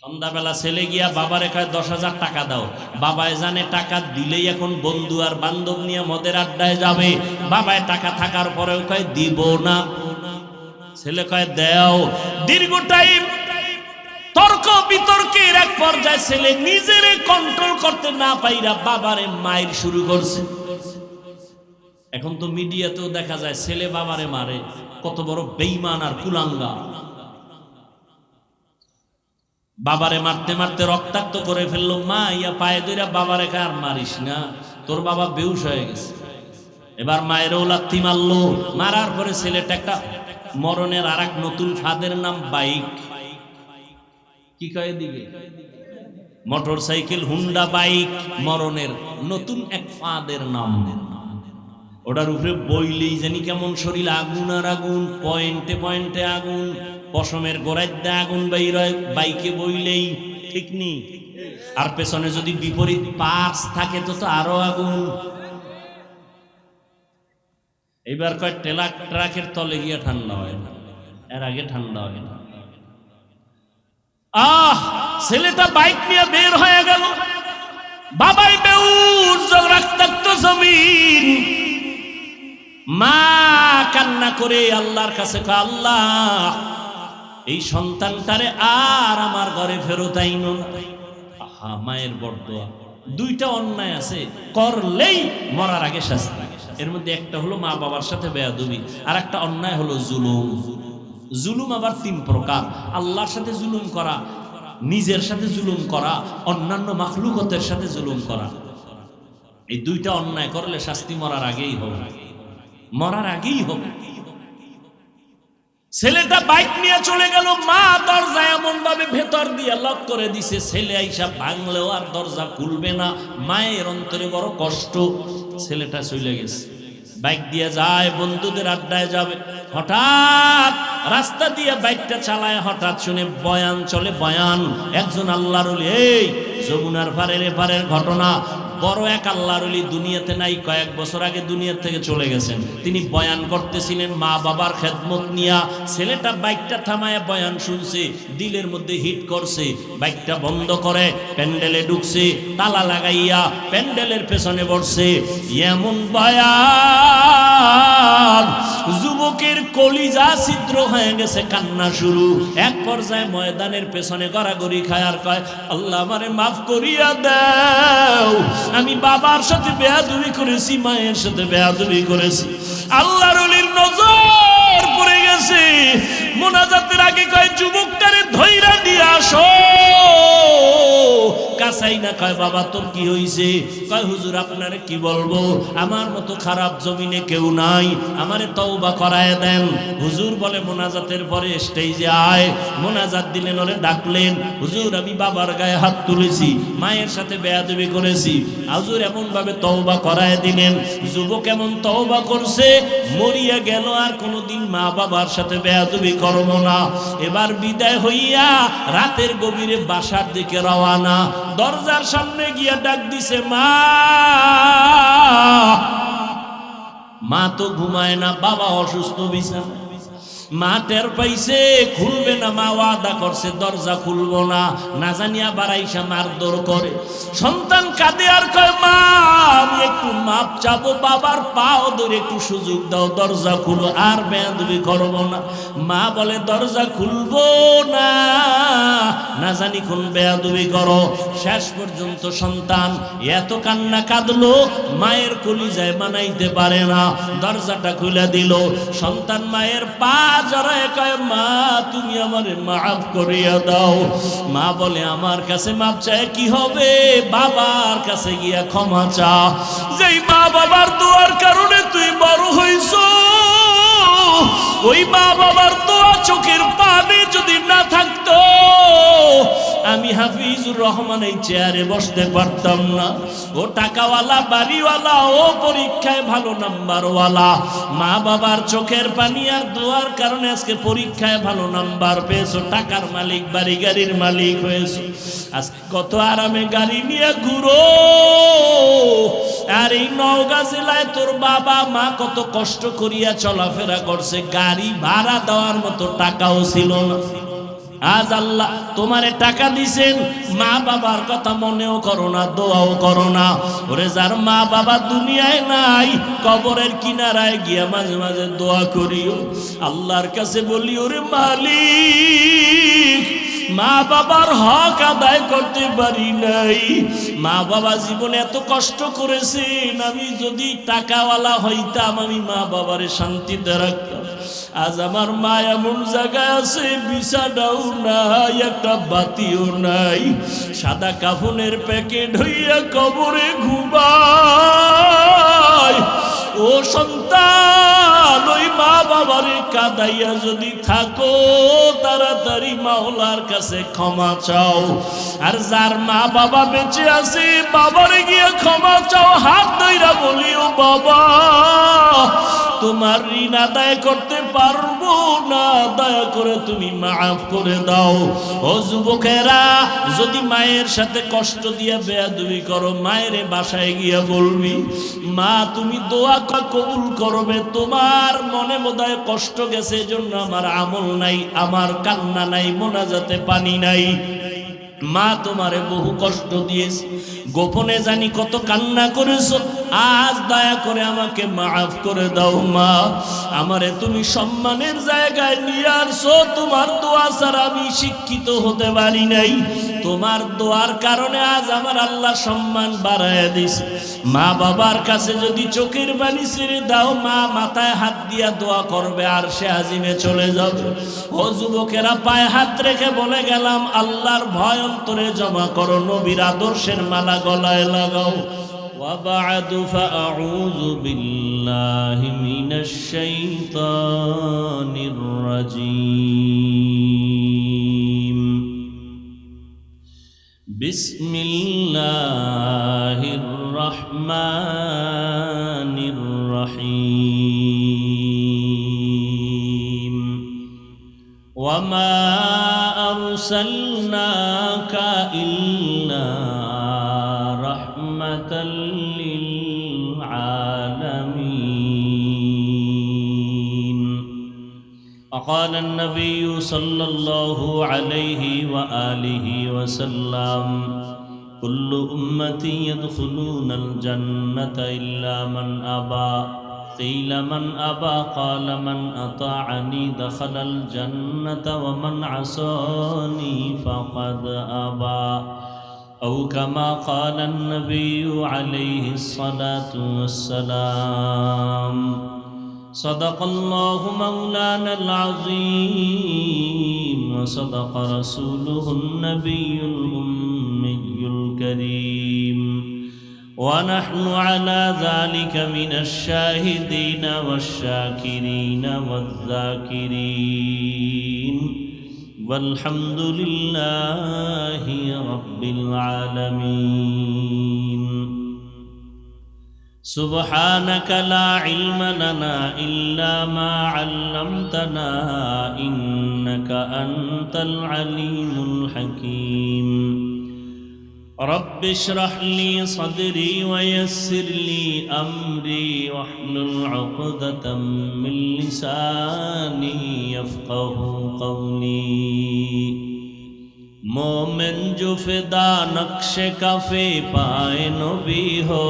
সন্ধ্যাবেলা ছেলে গিয়া বাবারে কয় 10,000 টাকা দাও। বাবায় জানে টাকা দিলেই এখন বন্ধু আর বান্ধব নিয়ে মদের আড্ডায় যাবে। বাবায় টাকা থাকার পরেও কয় দিব না। ছেলে কয় দেও। দীর্ঘ টাইম তর্ক বিতর্কের এক পর্যায়ে ছেলে নিজেরে কন্ট্রোল করতে না পাইরা বাবারে মাইর শুরু করছে। এখন তো মিডিয়াতেও দেখা যায় ছেলে বাবারে মারে, কত বড় বেঈমান আর কুলাঙ্গা। বাবারে মারতে মারতে রক্তাক্ত করে ফেললো। মা ইয়া পায়ে ধরে বাবারে কার মারিস না, তোর বাবা বেহুশ হয়ে গেছে। এবার মায়েরও লাথি মারলো। মারার পরে ছেলেটা একটা মরণের আর এক নতুন ফাঁদের নাম বাইক। কি কয় দিকে মোটর সাইকেল, হুন্ডা বাইক, মরণের নতুন এক ফাঁদের নাম। ওটার উপরে বইলেই জানি কেমন শরীর আগুন আর আগুন, পয়েন্টে পয়েন্টে আগুন, পশমের গোড়ায় আগুন বাইর হয় বাইকে বইলেই, ঠিক নি? আর পেছনে যদি বিপরীত পার্স থাকে তো আরো আগুন। এবার কয় ট্রাকের তলে গিয়ে ঠান্ডা হয় না, এর আগে ঠান্ডা হয় না। ছেলেটা বাইক নিয়ে বের হয়ে গেল। বাবাই বেউস, রক্তাক্ত জমিন। মা কান্না করে আল্লাহর কাছে কয়, আল্লাহ এই সন্তানটারে আর আমার ঘরে ফেরত আইনো না। আহা, মায়ের বড় দোয়া। দুইটা অন্যায় আছে, করলেই মরার আগে শাস্তি। এর মধ্যে একটা হলো মা বাবার সাথে বেয়াদবি, আর একটা অন্যায় হলো জুলুম। জুলুম আবার 3 প্রকার: আল্লাহর সাথে জুলুম করা, নিজের সাথে জুলুম করা, অন্যান্য মাখলুকতের সাথে জুলুম করা। এই দুইটা অন্যায় করলে শাস্তি মরার আগেই হবে, মরার আগেই হবে। ছেলেটা বাইক নিয়ে চলে গেল। মা দরজা এমন ভাবে ভেতর দিয়ে লক করে দিছে, ছেলে আইসা ভাঙলেও আর দরজা খুলবে না। মায়ের অন্তরে বড় কষ্ট। ছেলেটা চলে গেছে, বাইক দিয়ে যায়, বন্ধুদের আড্ডায় যাবে। হঠাৎ রাস্তা দিয়ে বাইকটা চালায়, হঠাৎ শুনে বয়ান চলে। বয়ান একজন আল্লাহর ওলি, এই যমুনার পারের এপারের ঘটনা। বড় এক আল্লাহর ওলি দুনিয়াতে নাই, কয়েক বছর আগে দুনিয়া থেকে চলে গেছেন। তিনি বয়ান করতেছিলেন মা বাবার খেদমত নিয়া। ছেলেটা বাইকটা থামায় বয়ান শুনছে, দিলের মধ্যে হিট করছে। বাইকটা বন্ধ করে প্যান্ডেলে ঢুকছে, তালা লাগাইয়া প্যান্ডেলের পেছনে বসছে। এমন বয়ান, যুবকের কলিজা ছিদ্র হয়ে গেছে, কান্না শুরু। এক পর্যায়ে ময়দানের পেছনে গড়াগড়ি খায় আর কয়, আল্লাহ আমারে মাফ করিয়া দাও, আমি বাবার সাথে বেয়াদবি করেছি, মায়ের সাথে বেয়াদবি করেছি। আল্লাহর ওলির নজর পড়ে গেছে। মোনাজাতের আগে কয়, যুবকটারে ধইরা নিয়ে আসো। কাছাই না, কয় বাবা তোর কি হইছে? কয় হুজুর আপনারে কি বলবো, আমার মতো খারাপ জমিনে কেউ নাই, আমারে তওবা করায় দেন। হুজুর বলে মোনাজাতের পরে স্টেজে আয়। মোনাজাত দিলেন, ওরে ডাকলেন। হুজুর আমি বাবার গায়ে হাত তুলেছি, মায়ের সাথে বেয়াদবি করেছি। হুজুর এমন ভাবে তওবা করায় দিলেন। যুবক এমন তওবা করছে, মরিয়া গেল আর কোনোদিন মা বাবার সাথে বেয়াদবি করব না। এবার বিদায় হইয়া রাতের গভীরে বাসার দিকে রওয়ানা। দরজার সামনে গিয়া ডাক দিছে, মা। মা তো ঘুমায় না, বাবা অসুস্থ বিছানা। মা টের পাইছে, খুলবে না। মা ওয়াদা করছে দরজা খুলবো না, না জানিয়া বাড়াইসা মারধর করে। সন্তান কাঁদে আর কয়, মা আমি একটু মাপ চাবো, বাবার পাও ধরে একটু সুযোগ দাও, দরজা খুলো, আর বেয়াদবি করবো না। মা বলে দরজা খুলবো না, না জানি কোন বেয়াদবি করো। শেষ পর্যন্ত সন্তান এত কান্না কাঁদলো, মায়ের কলিজায় মানাইতে পারে না, দরজাটা খুলে দিল। সন্তান মায়ের পা জড়ায় কয়, মা তুমি আমারে মাফ করিয়া দাও। মা বলে আমার কাছে মাপ চায় কি হবে, বাবার কাছে গিয়া ক্ষমা চা। যেই মা বাবার দোয়ার কারণে তুই বড় হইছ, ওই মা বাবার দোয়া চোখের পানি যদি না থাকতো, আমি হাফিজুর রহমান এই চেয়ারে বসতে পারতাম না। ও টাকাওয়ালা, বাড়িওয়ালা, ও পরীক্ষায় ভালো নাম্বারওয়ালা। মা বাবার চোখের পানি আর দোয়ার কারণে আজকে পরীক্ষায় ভালো নাম্বার পেয়েছো, টাকার মালিক, বাড়ি গাড়ির মালিক হয়েছো। আজকে কত আরামে গাড়ি নিয়ে ঘুরো। আর এই নওগাঁ জেলায় তোর বাবা মা কত কষ্ট করিয়া চলাফেরা করছে, গাড়ি ভাড়া দেওয়ার মতো টাকাও ছিল না। আজ আল্লাহ তোমারে টাকা দিছেন, মা বাবার কথা মনেও করো না, দোয়াও করো না। ওরে যার মা বাবা দুনিয়ায় নাই, কবরের কিনারায় গিয়া মাঝে মাঝে দোয়া করিও, আল্লাহর কাছে বলি, ওরে মালিক, মা বাবার হক আদায় করতে পারি নাই, মা বাবা জীবনে এত কষ্ট করেছেন, আমি যদি টাকাওয়ালা হইতাম আমি মা বাবারে শান্তিতে রাখতাম। আজ আমার মা এমন জায়গায় আছে, বিছানাও নাই, একটা বাতিও নাই, সাদা কাফনের প্যাকেট হইয়া কবরে ঘুমায়। ও সন্তান, ওই মা বাবারে কাঁদাইয়া যদি থাকো, তাড়াতাড়ি মাওলার কাছে ক্ষমা চাও। আর যার মা বাবা বেঁচে আছে, বাবারে গিয়ে ক্ষমা চাও, হাত ধইরা বলিও, বাবা তোমার ঋণ আদায় করতে পারবো না, দয়া করে তুমি মাফ করে দাও। ও যুবকেরা, যদি মায়ের সাথে কষ্ট দিয়া বেয়াদবি করো, মায়ের বাসায় গিয়া বলবি, মা তুমি দোয়া কবুল করবে, তোমার মনে বোধহয় কষ্ট গেছে, এজন্য আমার আমল নাই, আমার কান্না নাই, মোনাজাতে পানি নাই। মা তোমারে বহু কষ্ট দিয়েছে, গোপনে জানি কত কান্না করেছো, আজ দয়া করে আমাকে মাফ করে দাও মা। আমারে তুমি সম্মানের জায়গায় নিয়ে আসছো, তোমার দোয়া ছাড়া আমি শিক্ষিত হতে পারি নাই, তোমার দোয়ার কারণে আজ আমার আল্লাহ সম্মান বাড়ায় দিছে। মা বাবার কাছে যদি চোখের পানি ছেড়ে দাও, মা মাথায় হাত দিয়া দোয়া করবে, আর সে আজিমে চলে যাবে। ও যুবকেরা, পায়ে হাত রেখে বলে গেলাম, আল্লাহর ভয় অন্তরে জমা করো, নবীর আদর্শের মালা গলায় লাগাও। وبعد فأعوذ بالله من الشيطان الرجيم بسم الله الرحمن الرحيم وما أرسلناك إلا رحمة للعالمين. وقال النبي صلى الله عليه وآله وسلم كل أمتي يدخلون الجنة إلا من أبى. قيل من أبى؟ قال من أطاعني دخل الجنة ومن عصاني فقد أبى. أو كما قال النبي عليه الصلاة والسلام. صدق الله مولانا العظيم وصدق رسوله النبي الأمي الكريم ونحن على ذلك من الشاهدين والشاكرين والذاكرين والحمد لله رب العالمين. سبحانك لا علم لنا إلا ما علمتنا إنك أنت العليم الحكيم. رب اشرح لي صدري ويسر لي أمري واحلل عقدة من لساني يفقه قولي. मोमिन जो फिदा नक्श कफे पाए नबी हो,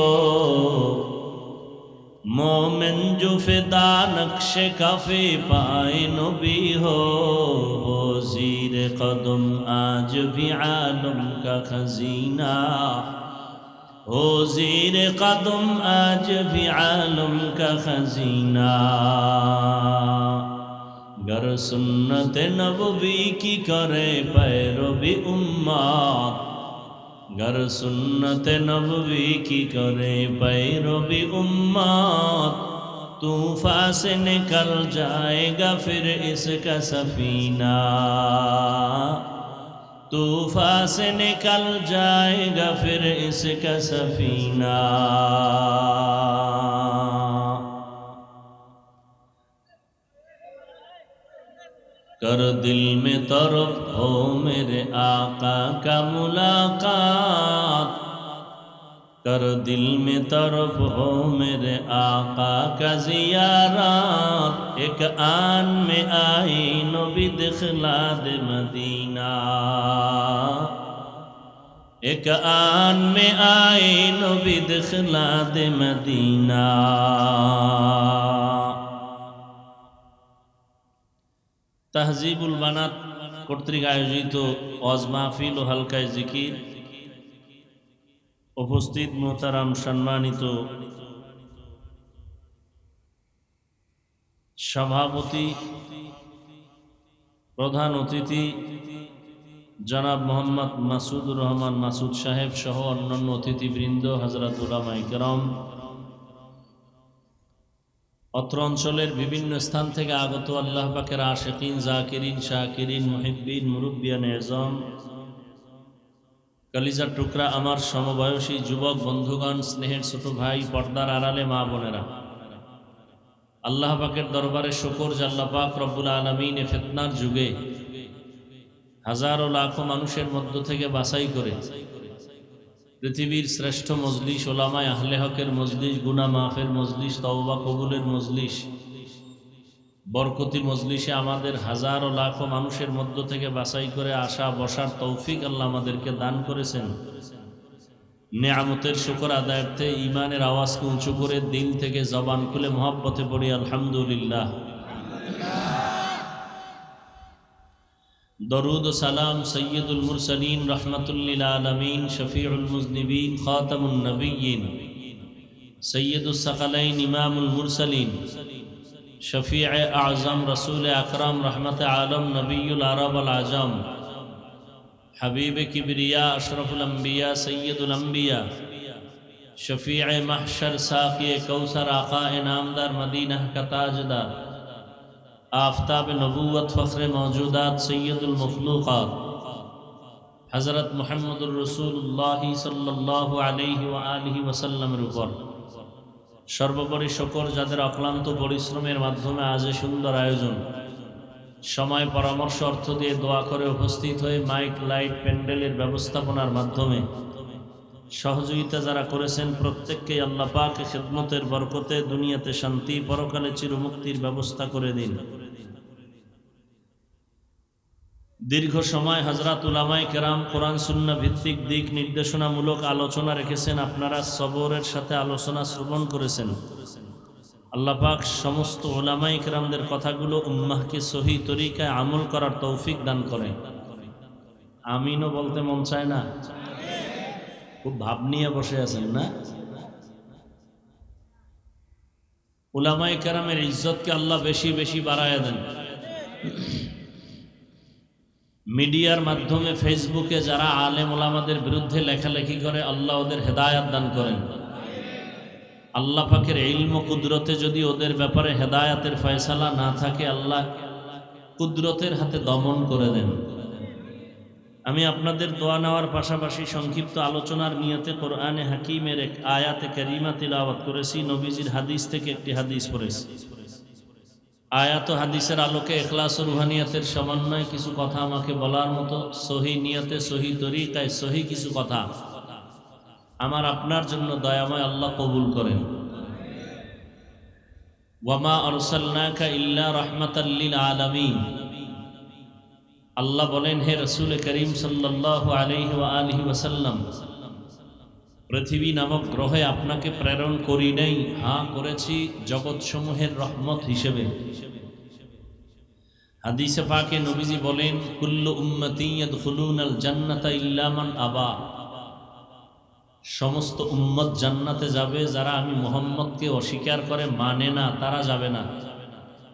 मोमिन जो फिदा नक्श कफे पाए नबी हो, ज़ीर कदम आज भी आलम का खजीना हो, ज़ीर कदम आज भी आलम का खजीना. गर सुन्नत नबवी की करे पैरवी उम्मत, गर सुन्नत नबवी की करे पैरवी उम्मत, तूफान से निकल जाएगा फिर इसका सफीना, तूफान से निकल जाएगा फिर इसका सफीना. कर दिल में तरफ हो मेरे आका का मुलाकात, कर दिल में तरफ हो मेरे आका का जियारत एक आन में आई नबी दिखला दे मदीना एक आन में आई नबी दिखला दे मदीना। তাহজিবুল বানাত কর্তৃক আয়োজিত ওয়াজ মাহফিল ও হালকায় জিকির উপস্থিত মোহতারাম সম্মানিত সভাপতি প্রধান অতিথি জনাব মোহাম্মদ মাসুদুর রহমান মাসুদ সাহেব সহ অন্যান্য অতিথিবৃন্দ, হযরত উলামায়ে কেরাম, অত্র অঞ্চলের বিভিন্ন স্থান থেকে আগত আল্লাহ পাকের আশিকিন, জাকিরিন, শাকিরিন, মুহিব্বিন, মুরব্বিয়ান এজম, কলিজার টুকরা আমার সমবয়সী যুবক বন্ধুগণ, স্নেহের ছোট ভাই, পর্দার আড়ালে মা বোনেরা, আল্লাহ পাকের দরবারে শুকর যে আল্লাহ পাক রব্বুল আলামিন এ ফিতনার যুগে হাজারো লাখো মানুষের মধ্য থেকে বাছাই করে পৃথিবীর শ্রেষ্ঠ মজলিস, ওলামায়ে আহলে হকের মজলিস, গুনাহ মাফের মজলিস, তওবা কবুলের মজলিস, বরকতি মজলিসে আমাদের হাজারো লাখো মানুষের মধ্য থেকে বাছাই করে আসা বসার তৌফিক আল্লাহ আমাদেরকে দান করেছেন। নেয়ামতের শুকর আদায়ার্থে ঈমানের আওয়াজকে উঁচু করে দিল থেকে জবান খুলে মহব্বতে পড়ি আলহামদুলিল্লাহ। দরুদ ও সালাম সৈয়দুল মুরসালিন রহমাতুল লিল আলামিন শফিউল মুজনিবিন খাতামুন নবিয়্যিন সৈয়দুস সাকালাইন ইমামুল মুরসালিন শফিয়ে আজম রসুল আকরাম রহমতে আলম নবিয়ুল আরব আল আজম হাবিব কিবরিয়া আশরফুল আম্বিয়া সৈয়দুল আম্বিয়া শফিয়ে মাহশর সাকিয়ে কৌসর আকা ইনামদার মদিনা का ताजदार आफताब नबूवत फ़ख्र मौजूदात सैयदुल मखलूक़ात हज़रत मुहम्मदुर रसूलुल्लाह सल्लल्लाहु अलैहि व आलिहि वसल्लमेর উপর সর্বোপরি শুকর যাদের অক্লান্ত পরিশ্রমের মাধ্যমে আজ সুন্দর আয়োজন, সময় পরামর্শ অর্থ দিয়ে দোয়া করে উপস্থিত হয়ে মাইক লাইট প্যান্ডেলের ব্যবস্থাপনার মাধ্যমে সহযোগিতা যারা করেছেন প্রত্যেককে আল্লাহ পাক খিদমতের বরকতে দুনিয়াতে শান্তি, পরকালে চিরমুক্তির ব্যবস্থা করে দিন। দীর্ঘ সময় হযরত উলামায়ে কেরাম কোরআন সুন্নাহ ভিত্তিক দিক নির্দেশনামূলক আলোচনা রেখেছেন, আপনারা সবরের সাথে আলোচনা শ্রবণ করেছেন। আল্লাহ পাক সমস্ত উলামায়ে কেরামদের কথাগুলো উম্মাহকে সহি তরিকায় আমল করার তৌফিক দান করেন। আমিনও বলতে মন চায় না? খুব ভাব নিয়ে বসে আছেন না? উলামায়ে কেরামের ইজ্জতকে আল্লাহ বেশি বেশি বাড়ায় দেন। মিডিয়ার মাধ্যমে ফেসবুকে যারা আলেম ওলামাদের বিরুদ্ধে লেখালেখি করে, আল্লাহ ওদের হেদায়াত দান করেন। আল্লাহ পাকের ইলম ও কুদরতে যদি ওদের ব্যাপারে হেদায়াতের ফয়সালা না থাকে, আল্লাহ কুদরতের হাতে দমন করে দেন। আমি আপনাদের দোয়া নেওয়ার পাশাপাশি সংক্ষিপ্ত আলোচনার নিয়তে কোরআনে হাকিমের এক আয়াতে কারিমা তিলাওয়াত করেছি, নবীজির হাদিস থেকে একটি হাদিস পড়েছি। আয়াত ও হাদিসের আলোকে ইখলাস ও রুহানিয়াতের সমন্বয়ে কিছু কথা আমাকে বলার মতো, সহি নিয়তে, সহি তরিকায়, সহি কিছু কথা আমার আপনার জন্য দয়াময় আল্লাহ কবুল করেন। ওয়ামা আরসালনাকা ইল্লা রাহমাতাল লিল আলামিন। আল্লাহ বলেন, হে রাসূল করিম সাল্লাল্লাহু আলাইহি ওয়া আলিহি ওয়াসাল্লাম, পৃথিবী নামক গ্রহে আপনাকে প্রেরণ করি নাই, হ্যাঁ করেছি জগৎসমূহের রহমত হিসেবে। হাদিসে পাকে নবীজি বলেন, কুল্লু উম্মতি ইয়াদখুলুনাল জান্নাতা ইল্লা মান আবা। সমস্ত উম্মত জান্নাতে যাবে, যারা আমি মুহাম্মদকে অস্বীকার করে, মানে না, তারা যাবে না।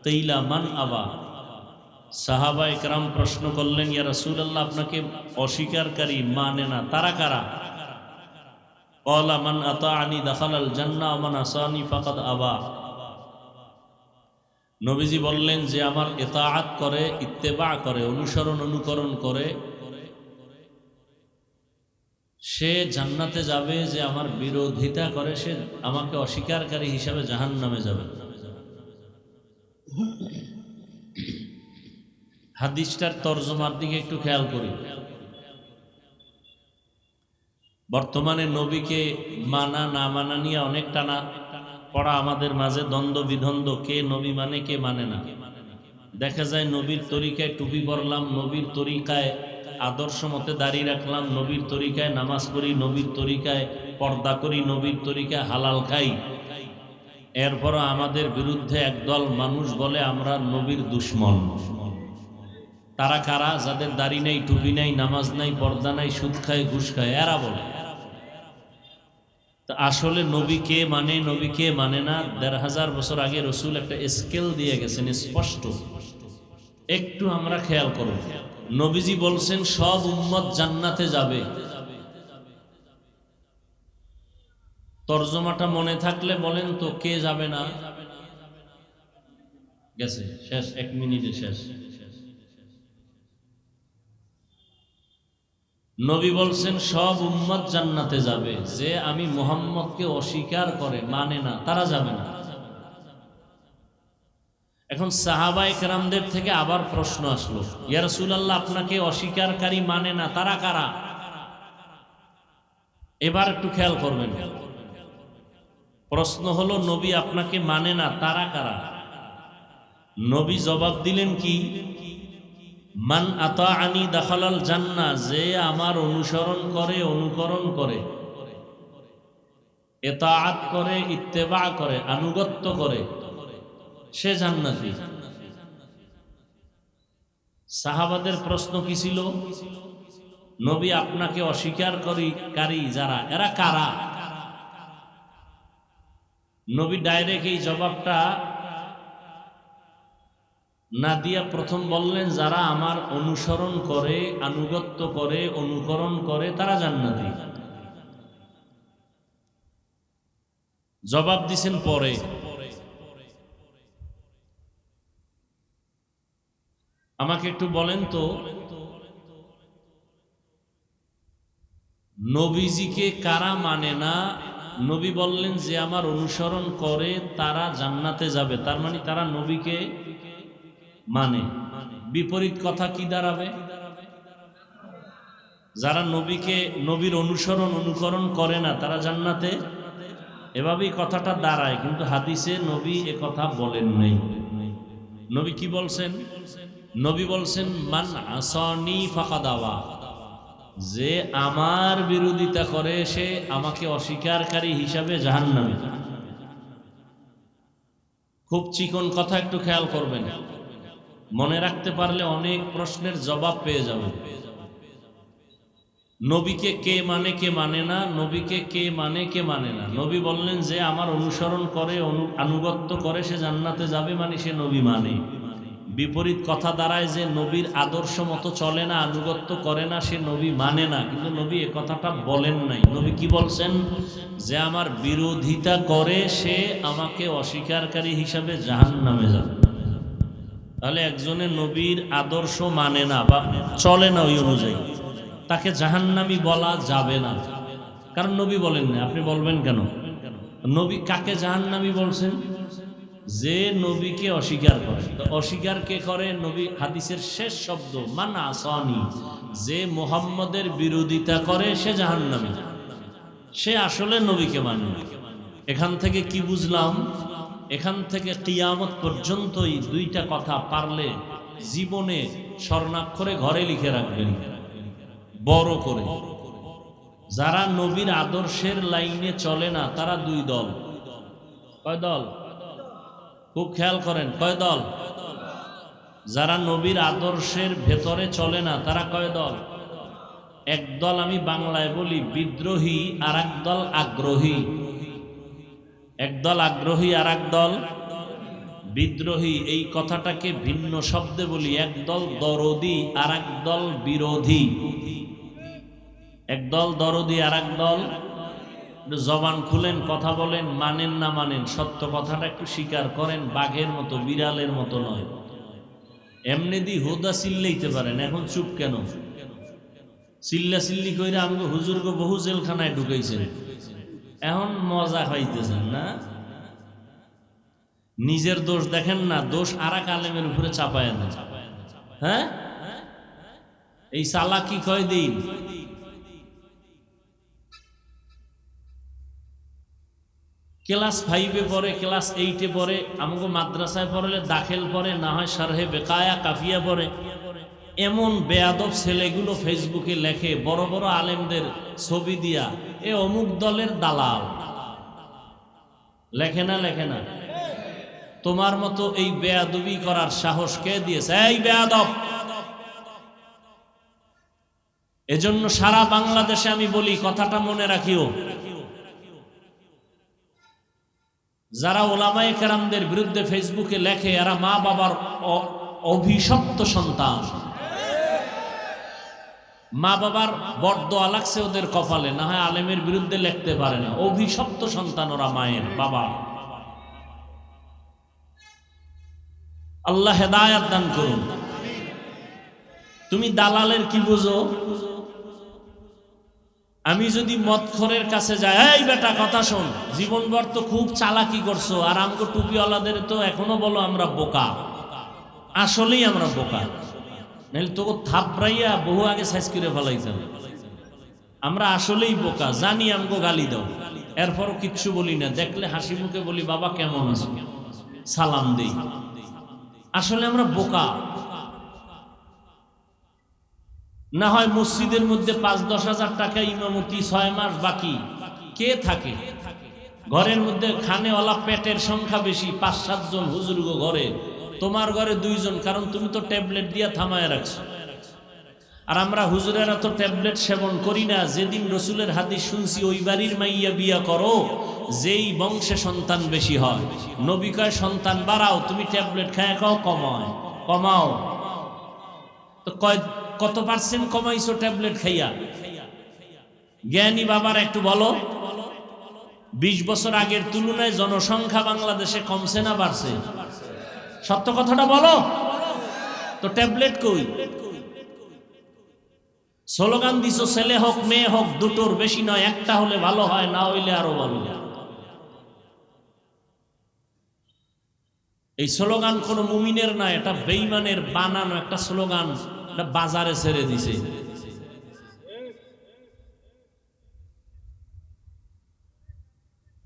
কিলা মান আবা। সাহাবা ইকরাম প্রশ্ন করলেন, ইয়া রাসূলুল্লাহ, আপনাকে অস্বীকারী, মানে না, তারা কারা? ক্বালা মান আতাআনি দাখালাল জান্নাহ ওয়া মান আসানি ফাকাদ আবা। নবীজি বললেন, যে আমার ইতাআত করে, ইত্তেবা করে, অনুসরণ অনুকরণ করে, সে জান্নাতে যাবে। যে আমার বিরোধিতা করে, সে আমাকে অস্বীকারী হিসাবে জাহান্নামে যাবে। হাদিসটার তরজমার দিকে একটু খেয়াল করি। বর্তমানে নবীকে মানা না মানা নিয়ে অনেক টানা পড়া আমাদের মাঝে দ্বন্দ্ব বিদ্বন্দ্ব, কে নবী মানে কে মানে না। দেখা যায় নবীর তরিকায় টুপি পরলাম, নবীর তরিকায় আদর্শ মতে দাঁড়িয়ে রাখলাম, নবীর তরিকায় নামাজ পড়ি, নবীর তরিকায় পর্দা করি, নবীর তরিকায় হালাল খাই। এরপরও আমাদের বিরুদ্ধে একদল মানুষ বলে আমরা নবীর দুশ্মন। তারা কারা? যাদের দাড়ি নেই, টুপি নেই, নামাজ নাই, পর্দা নাই, সুদ খায়, ঘুষ খায়, এরা বলে। তা আসলে নবী কে মানে, নবী কে মানে না, ১৫০০ বছর আগে রসুল একটা স্কেল দিয়ে গেছেন স্পষ্ট। একটু আমরা খেয়াল করব। নবীজি বলছেন সব উম্মত জান্নাতে যাবে। তর্জমাটা মনে থাকলে বলেন তো কে যাবে না? গেছে, শেষ, ১ মিনিটে শেষ। নবী বলছেন সব উম্মত জান্নাতে যাবে, যে আমি মুহাম্মদকে অস্বীকার করে মানে না তারা যাবে না। এখন সাহাবায়ে কেরামদের থেকে আবার প্রশ্ন আসলো, ইয়া রাসূলুল্লাহ আপনাকে অস্বীকারকারী মানে না তারা কারা? এবার একটু খেয়াল করবেন। প্রশ্ন হলো নবী আপনাকে মানে না তারা কারা? নবী জবাব দিলেন কি? মান আতাআনি দাখালাল জান্নাহ, যে আমার অনুসরণ করে, অনুকরণ করে, ইতাআত করে, ইত্তেবা করে, আনুগত্য করে, সে জান্নাতি। সাহাবাদের প্রশ্ন কি ছিল? নবী আপনাকে অস্বীকারী যারা, এরা কারা? নবী ডাইরেক্ট এই জবাবটা না দিয়া প্রথম বললেন যারা আমার অনুসরণ করে, আনুগত্য করে, অনুকরণ করে তারা জান্নাতি। জবাব দিছেন পরে। আমাকে একটু বলেন তো, নবীজিকে কারা মানে না? নবী বললেন যে আমার অনুসরণ করে তারা জান্নাতে যাবে, তার মানে তারা নবীকে মানে। বিপরীত কথা কি দাঁড়াবে? যারা নবীর অনুসরণ, অনুকরণ করে না তারা জান্নাতে। এভাবেই কথাটা দাঁড়ায়, কিন্তু হাদিসে নবী এ কথা বলেন নাই। নবী কি বলছেন? নবী বলছেন মান আসানি ফাকাদ আওয়া, যে আমার বিরোধিতা করে সে আমাকে অস্বীকারকারী হিসাবে জাহান্নামী। খুব চিকন কথা, একটু খেয়াল করবেন, মনে রাখতে পারলে অনেক প্রশ্নের জবাব পেয়ে যাবেন। নবীকে কে মানে কে মানে না, নবীকে কে মানে কে মানে না। নবী বললেন যে আমার অনুসরণ করে, আনুগত্য করে সে জান্নাতে যাবে, মানে সে নবী মানে। বিপরীত কথা দাঁড়ায় যে নবীর আদর্শ মতো চলে না, আনুগত্য করে না, সে নবী মানে না। কিন্তু নবী এ কথাটা বলেন নাই। নবী কি বলছেন? যে আমার বিরোধিতা করে সে আমাকে অস্বীকারকারী হিসাবে জাহান্নামে যাবে। তাহলে একজনের নবীর আদর্শ মানে না বা চলে না ওই অনুযায়ী, তাকে জাহান্নামী বলা যাবে না, কারণ নবী বলেন না। আপনি বলবেন কেন? নবী কাকে জাহান্নামী বলছেন? যে নবীকে অস্বীকার করে। তো অস্বীকার কে করে? নবী হাদিসের শেষ শব্দ মান আসানি, যে মুহাম্মদের বিরোধিতা করে সে জাহান্নামী, সে আসলে নবীকে মানে। এখান থেকে কি বুঝলাম? এখান থেকে কিয়ামত পর্যন্তই দুইটা কথা পারলে জীবনে স্বর্ণাক্ষরে ঘরে লিখে রাখবেন, বড় করে। যারা নবীর আদর্শের লাইনে চলে না তারা দুই দল। কয় দল? খুব খেয়াল করেন, কয় দল? যারা নবীর আদর্শের ভেতরে চলে না তারা কয় দল? একদল আমি বাংলায় বলি বিদ্রোহী, আর একদল আগ্রহী। একদল আগ্রহী আর একদল বিদ্রোহী। এই কথাটাকে ভিন্ন শব্দে বলি, একদল দরদি আর একদল বিরোধী। একদল দরদি আর একদল। জবান খুলেন, কথা বলেন, মানেন না মানেন, সত্য কথাটা একটু স্বীকার করেন, বাঘের মতো, বিড়ালের মতো নয়। এমনি দি হুদা চিল্লাইতে পারেন, এখন চুপ কেন? চিল্লা চিল্লি কইরা আমাকে হুজুরকে বহু জেলখানায় ঢুকাইছেন, এখন মজা পাইতেছেন না? নিজের দোষ দেখেন না, দোষ আর এক আলেমের উপরে চাপায় দেন। হ্যাঁ, এই চালাকি কয়দিন? ক্লাস 5-এ পড়ে, ক্লাস 8-এ পড়ে, আমাকে মাদ্রাসায় পড়লে দাখিল পড়ে, না হয় শারহে বেকায়া কাফিয়া পড়ে। এমন বেয়াদব ছেলেগুলো ফেসবুকে লেখে বড় বড় আলেমদের ছবি দিয়া, এ অমুক দলের দালাল। লেখে না? লেখে না? তোমার মতো এই বেয়াদবি করার সাহস কে দিয়েছে? এই বেয়াদব! এজন্য সারা বাংলাদেশে আমি বলি, কথাটা মনে রাখিও, যারা ওলামায়ে কেরামদের বিরুদ্ধে ফেসবুকে লেখে এরা মা বাবার অভিশপ্ত সন্তান। মা বাবার বরদোয়া লাগছে ওদের কপালে, না হয় আলেমের বিরুদ্ধে লিখতে পারে না। অভিশপ্ত সন্তান ওরা, মায়ের বাবা। আল্লাহ হেদায়েত দান করুন। তুমি দালালের কি বুঝো? আমি যদি মদখোরের কাছে যাই, এই বেটা কথা শোন, জীবনভর তো খুব চালাকি করছো, আর আমগো টুপিওয়ালাদের তো এখনো বলো আমরা বোকা। আসলেই আমরা বোকা, নাহলে তোকে থাপড়াইয়া বহু আগে সাইজ করে ফেলাইতাম। আমরা আসলেই বোকা, জানি আমগো গালি দাও, এরপরও কিচ্ছু বলি না। দেখলে হাসি মুখে বলি বাবা কেমন আছো, সালাম দেই। আসলে আমরা বোকা। না হয় মসজিদের মধ্যে 5-10 হাজার টাকা ইমামতি, 6 মাস বাকি, কে থাকে? ঘরের মধ্যে খানেওয়ালা পেটের সংখ্যা বেশি, 5-7 জন হুজুর ঘরে, তোমার ঘরে 2 জন, কারণ তুমি তো ট্যাবলেট দিয়া থামায় রাখছো। আর আমরা হুজুরেরা তো ট্যাবলেট সেবন করি না। যেদিন রসুলের হাদিস শুনছি, ওই বাড়ির মাইয়া বিয়া করো যেই বংশে সন্তান বেশি হয়। নবী কয় সন্তান বাড়াও, তুমি ট্যাবলেট খায় খাও, কমাও। তো কত পার্সেন্ট কমাইছো ট্যাবলেট খাইয়া? জ্ঞানী বাবার একটু বলো, 20 বছর আগের তুলনায় জনসংখ্যা বাংলাদেশে কমছে না বাড়ছে? সত্য কথাটা বলো তো। ট্যাবলেট কই? স্লোগান দিছো ছেলে হোক মেয়ে হোক দুটোর বেশি নয়, একটা হলে ভালো হয়, না হইলে আরো ভালো। এই স্লোগান কোন মুমিনের না, এটা বেঈমানের বানানো একটা স্লোগান, এটা বাজারে ছেড়ে দিছে।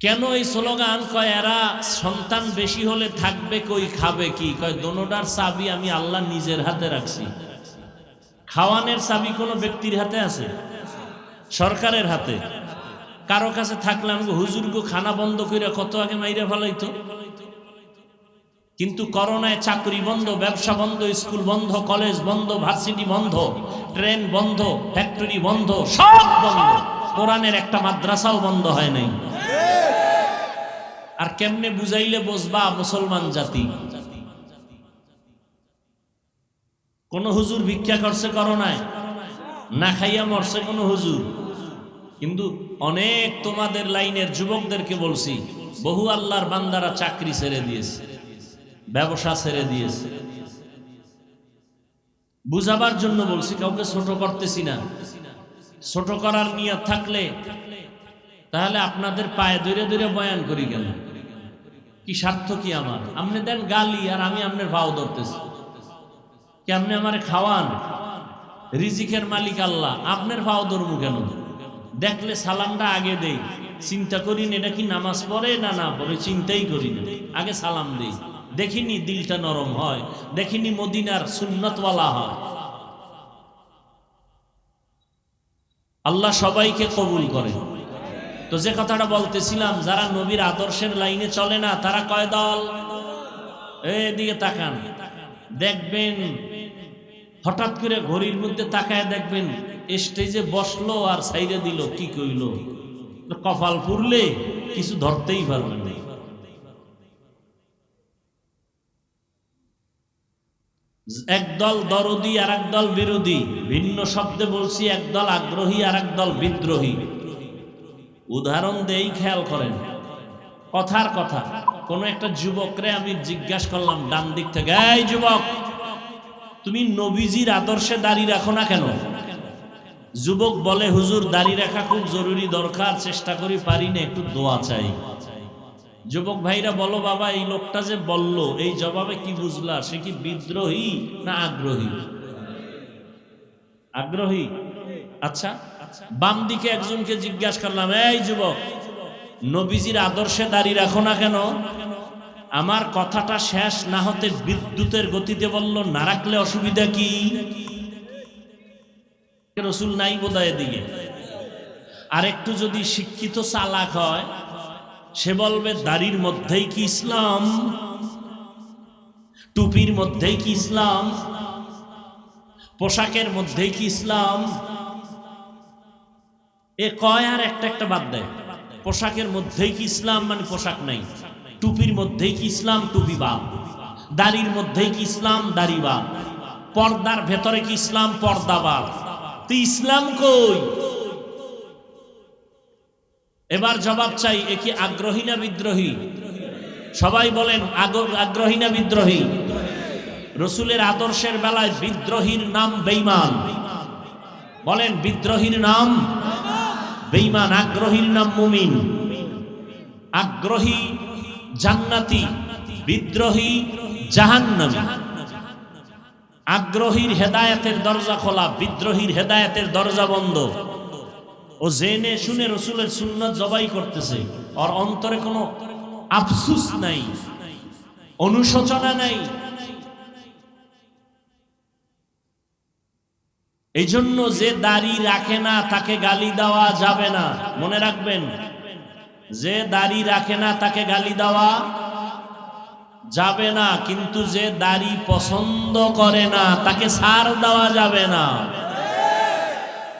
কেন এই স্লোগান? কয় এরা সন্তান বেশি হলে থাকবে কই, খাবে কি? কয় দোনোটার চাবি আমি আল্লাহ নিজের হাতে রাখছি। খাওয়ানোর চাবি কোনো ব্যক্তির হাতে আছে? সরকারের হাতে। কারো কাছে থাকলে আমাকে হুজুরগো খানা বন্ধ করে কত আগে মাইরে ফেলাইতো। কিন্তু করোনায় চাকরি বন্ধ, ব্যবসা বন্ধ, স্কুল বন্ধ, কলেজ বন্ধ, ভার্সিটি বন্ধ, ট্রেন বন্ধ, ফ্যাক্টরি বন্ধ, সব বন্ধ। কোরআনের একটা মাদ্রাসাও বন্ধ হয় নাই। আর কেমনে বুঝাইলে বুঝবা মুসলমান জাতি? কোন হুজুর ভিক্ষা করছে করোনায়? না খাইয়া মরছে কোন হুজুর? কিন্তু অনেক তোমাদের লাইনের যুবকদেরকে বলছি, বহু আল্লাহর বান্দারা চাকরি ছেড়ে দিয়েছে, ব্যবসা ছেড়ে দিয়েছে। বুঝাবার জন্য বলছি, কাউকে ছোট করতেছি না। ছোট করার নিয়ত থাকলে তাহলে আপনাদের পায়ে ধরে ধরে বয়ান করি গেল। কি স্বার্থ কি আমার? আপনি দেন গালি আর আমি আপনার ভাও ধরতেছি। কেমনে আমারে খাওয়ান? রিজিকের মালিক আল্লাহ, আপনার ভাও ধরবো কেন? দেখলে সালামটা আগে দেই, চিন্তা করি না এটা কি নামাজ পড়ে না পড়ে, চিন্তাই করি না, আগে সালাম দেই। দেখিনি দিলটা নরম হয়, দেখিনি মদিনার সুন্নতওয়ালা হয়। আল্লাহ সবাইকে কবুল করে। তো যে কথাটা বলতেছিলাম, যারা নবীর আদর্শের লাইনে চলে না তারা কয় দল? এদিকে তাকান, দেখবেন হঠাৎ করে ঘড়ির মধ্যে তাকায় দেখবেন স্টেজে বসলো আর সাইডে দিল, কি কইল? কপাল পুরলে কিছু ধরতেই পারবেন না। একদল দরদি আর একদল বিরোধী, ভিন্ন শব্দে বলছি, একদল আগ্রহী আর একদল বিদ্রোহী। উদাহরণ দেই, খেয়াল করেন। কথার কথা, কোন একটা যুবকরে আমি জিজ্ঞাসা করলাম ডান দিক থেকে, এই যুবক তুমি নবীজির আদর্শে দাঁড়িয়ে রাখো না কেন? যুবক বলে, হুজুর দাঁড়িয়ে রাখা খুব জরুরি দরকার, চেষ্টা করি পারি না, একটু দোয়া চাই। যুবক ভাইরা বলো, বাবা এই লোকটা যে বলল, এই জবাবে কি বুঝলা? সে কি বিদ্রোহী না আগ্রহী? আগ্রহী। আচ্ছা, বাম দিকে একজনকে জিজ্ঞাসা করলাম, এই যুবক নবীজির আদর্শে দাড়ি রাখো না কেন? আমার কথাটা শেষ না হতে বিদ্যুতের গতিতে বলল, না রাখলে অসুবিধা কি? রসুল নাই বোধহয় এদিকে। আর একটু যদি শিক্ষিত চালাক হয়, সে বলবে দাড়ির মধ্যেই কি ইসলাম? টুপির মধ্যেই কি ইসলাম? পোশাকের মধ্যেই কি ইসলাম? এ কয় আর একটা একটা বাদ দেয়। পোশাকের মধ্যেই কি ইসলাম মানে পোশাক নাই, টুপির মধ্যেই কি ইসলাম, টুপি বাদ, দাড়ির মধ্যেই কি ইসলাম, দাড়ি বাদ, পর্দার ভেতরে কি ইসলাম, পর্দা বাদ। তো ইসলাম কই? এবার জবাব চাই, এ কি আগ্রহী না বিদ্রোহী? সবাই বলেন আগ্রহী না বিদ্রোহী? রসুলের আদর্শের বেলায় বিদ্রোহীর নাম বেঈমান। বলেন, বিদ্রোহীর নাম বেঈমান, আগ্রহীর নাম মুমিন। আগ্রহী জান্নাতি, বিদ্রোহী জাহান্নামী। আগ্রহীর হেদায়েতের দরজা খোলা, বিদ্রোহীর হেদায়েতের দরজা বন্ধ। ও জেনে শুনে রসুলের সুন্নাত জবাই করতেছে, ওর অন্তরে কোনো আফসুস নাই, অনুশোচনা নাই। এই জন্য যে দাড়ি রাখে না তাকে গালি দেওয়া যাবে না, মনে রাখবেন। যে দাড়ি রাখে না তাকে গালি দেওয়া যাবে না, কিন্তু যে দাড়ি পছন্দ করে না তাকে ছাড় দেওয়া যাবে না।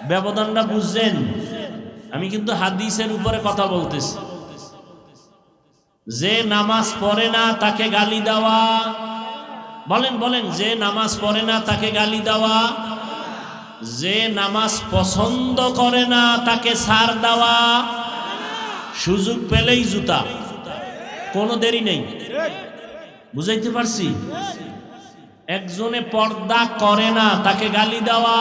ব্যবধানটা বুঝছেন? আমি কিন্তু হাদিসের উপরে কথা বলতেছি। যে নামাজ পড়ে না তাকে গালি দেওয়া, বলেন বলেন, যে নামাজ পড়ে না তাকে গালি দেওয়া, যে নামাজ পছন্দ করে না তাকে ছাড় দেওয়া, সুযোগ পেলেই জুতা, কোনো দেরি নেই। বুঝাইতে পারছি? একজনে পর্দা করে না তাকে গালি দেওয়া,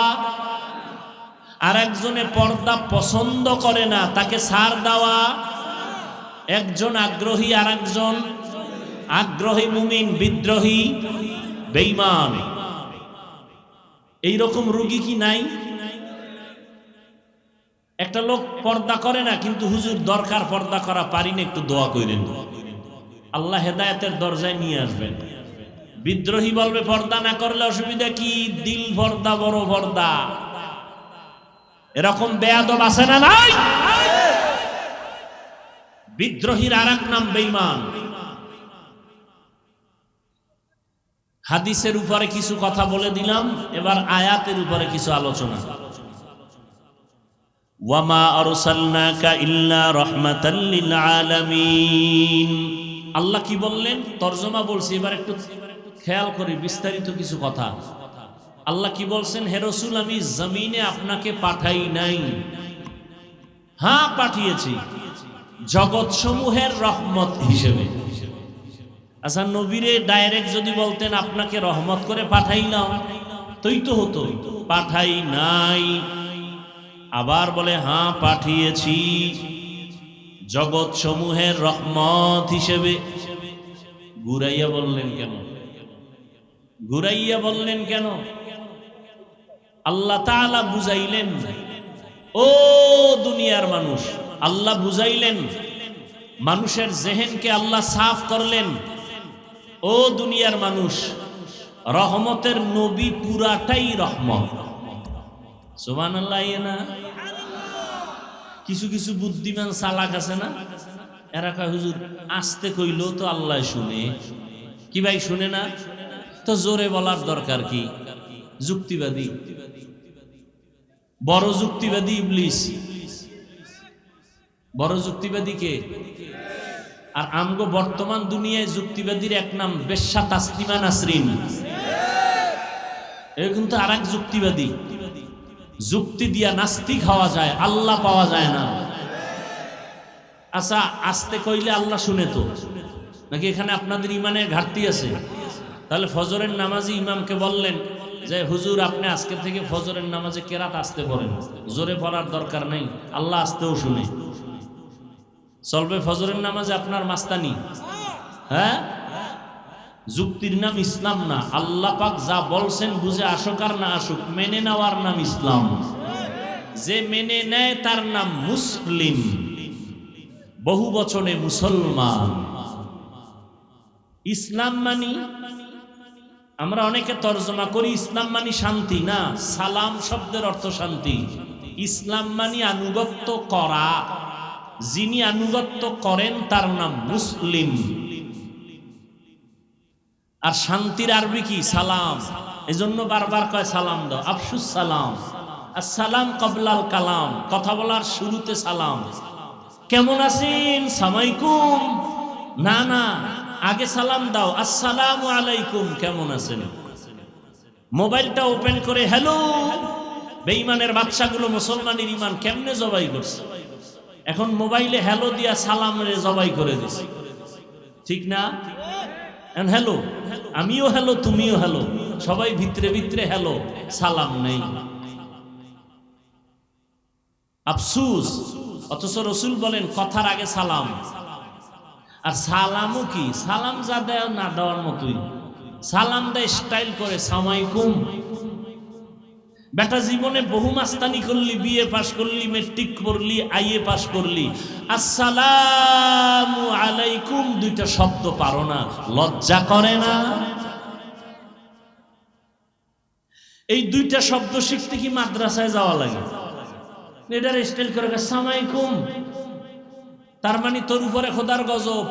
আর একজনে পর্দা পছন্দ করে না তাকে ছাড় দেওয়া। একজন আগ্রহী আর একজন আগ্রহী মুমিন, বিদ্রোহী বেঈমান। এইরকম রোগী কি নাই? একটা লোক পর্দা করে না, কিন্তু হুজুর দরকার পর্দা করা, পারি না, একটু দোয়া করেন, আল্লাহ হেদায়েতের দরজায় নিয়ে আসবেন। বিদ্রোহী বলবে পর্দা না করলে অসুবিধা কি, দিল পর্দা, বড় পর্দা। এরকম বেয়াদব আছে না নাই? বিদ্রোহীর আর এক নাম বেঈমান। হাদিসের উপরে কিছু কথা বলে দিলাম, এবার আয়াতের উপরে কিছু আলোচনা। ওয়ামা আরসালনাকা ইল্লা রাহমাতাল লিল আলামিন। আল্লাহ কি বললেন? তরজমা বলছি, এবার একটু খেয়াল করি বিস্তারিত কিছু কথা। আল্লাহ কি বলছেন? হে রাসূল, আমি জমিনে আপনাকে পাঠাই নাই, হ্যাঁ পাঠিয়েছি জগৎ সমূহের রহমত হিসেবে। আচ্ছা, নবীরে ডাইরেক্ট যদি বলতেন আপনাকে রহমত করে পাঠাইলাম, তোই তো হতো, পাঠাই নাই। আবার বলে হ্যাঁ পাঠিয়েছি জগৎ সমূহের রহমত হিসেবে। ঘুরাইয়া বললেন কেন? ঘুরাইয়া বললেন কেন? আল্লাহ তাআলা বুঝাইলেন, ও দুনিয়ার মানুষ, আল্লাহ বুঝাইলেন, মানুষের জেহেনকে আল্লাহ সাফ করলেন। ও দুনিয়ার মানুষ, রহমতের নবী পুরাটাই রহমত। সুবহানাল্লাহ। না কিছু কিছু বুদ্ধিমান চালাক আছে না, এরা কয় হুজুর আস্তে কইলো তো আল্লাহ শুনে। কি ভাই শুনে না? তো জোরে বলার দরকার কি? যুক্তিবাদী, বড় যুক্তিবাদী ইবলিস। বড় যুক্তিবাদী কে? আর আমগো বর্তমান দুনিয়ায় যুক্তিবাদীর এক নাম বেশ্যা তাসলিমা নাসরিন। এ কিন্তু আর এক যুক্তিবাদী। যুক্তি দিয়া নাস্তিক হওয়া যায়, আল্লাহ পাওয়া যায় না। আচ্ছা, আস্তে কইলে আল্লাহ শুনে তো নাকি? এখানে আপনাদের ইমানের ঘাটতি আছে। তাহলে ফজরের নামাজি ইমামকে বললেন যে হুজুর আপনি আজকে থেকে ফজরের নামাজে কেরাত আস্তে পড়েন, জোরে পড়ার দরকার নেই, আল্লাহ আস্তেও শুনে। চলবে ফজরের নামাজে আপনার মাস্তানি? হ্যাঁ, যুক্তির নাম ইসলাম না। আল্লাহ পাক যা বলছেন বুঝে আসুক আর না আসুক, মেনে নেওয়ার নাম ইসলাম। যে মেনে নেয় তার নাম মুসলিম। বহু বচনে মুসলমান। ইসলাম মানি আমরা অনেকে তর্জমা করি ইসলাম মানি শান্তি, না, সালাম শব্দের অর্থ শান্তি। ইসলাম মানি আনুগত্য করা, যিনি আনুগত্য করেন তার নাম মুসলিম। আর শান্তির আরবি কি? সালাম। এজন্য বারবার কয় সালাম দাও, আফসুস সালাম, আসসালাম কবলাল কালাম, কথা বলার শুরুতে সালাম। কেমন আছেন? সালামালাইকুম, না না, আগে সালাম দাও, আসসালামু আলাইকুম, কেমন আছেন? মোবাইলটা ওপেন করে হ্যালো। বেঈমানের বাচ্চাগুলো মুসলমানের ইমান কেমনে জবাই করছে? এখন মোবাইলে হ্যালো দিয়া সালাম রে জবাই করে দিছে, ঠিক না? হ্যালো, আমিও হ্যালো, তুমিও হ্যালো, সবাই ভিতরে ভিতরে হ্যালো, সালাম নেই। আফসুস। অথচ রসুল বলেন কথার আগে সালাম। আর সালামও কি? সালাম যা দেয় না দেওয়ার মতোই। সালাম দেয় স্টাইল করে, সালামালাইকুম। বেটা জীবনে বহু মাস্তানি করলি, বিএ পাস করলি, মেট্রিক পড়লি, আইএ পাস করলি, আসসালামু আলাইকুম দুইটা শব্দ পারো না, লজ্জা করে না? এই দুইটা শব্দ শিখতে কি মাদ্রাসায় যাওয়া লাগে? এটার স্টাইল করে সালামালাইকুম, তার মানে তোর উপরে খোদার গজব।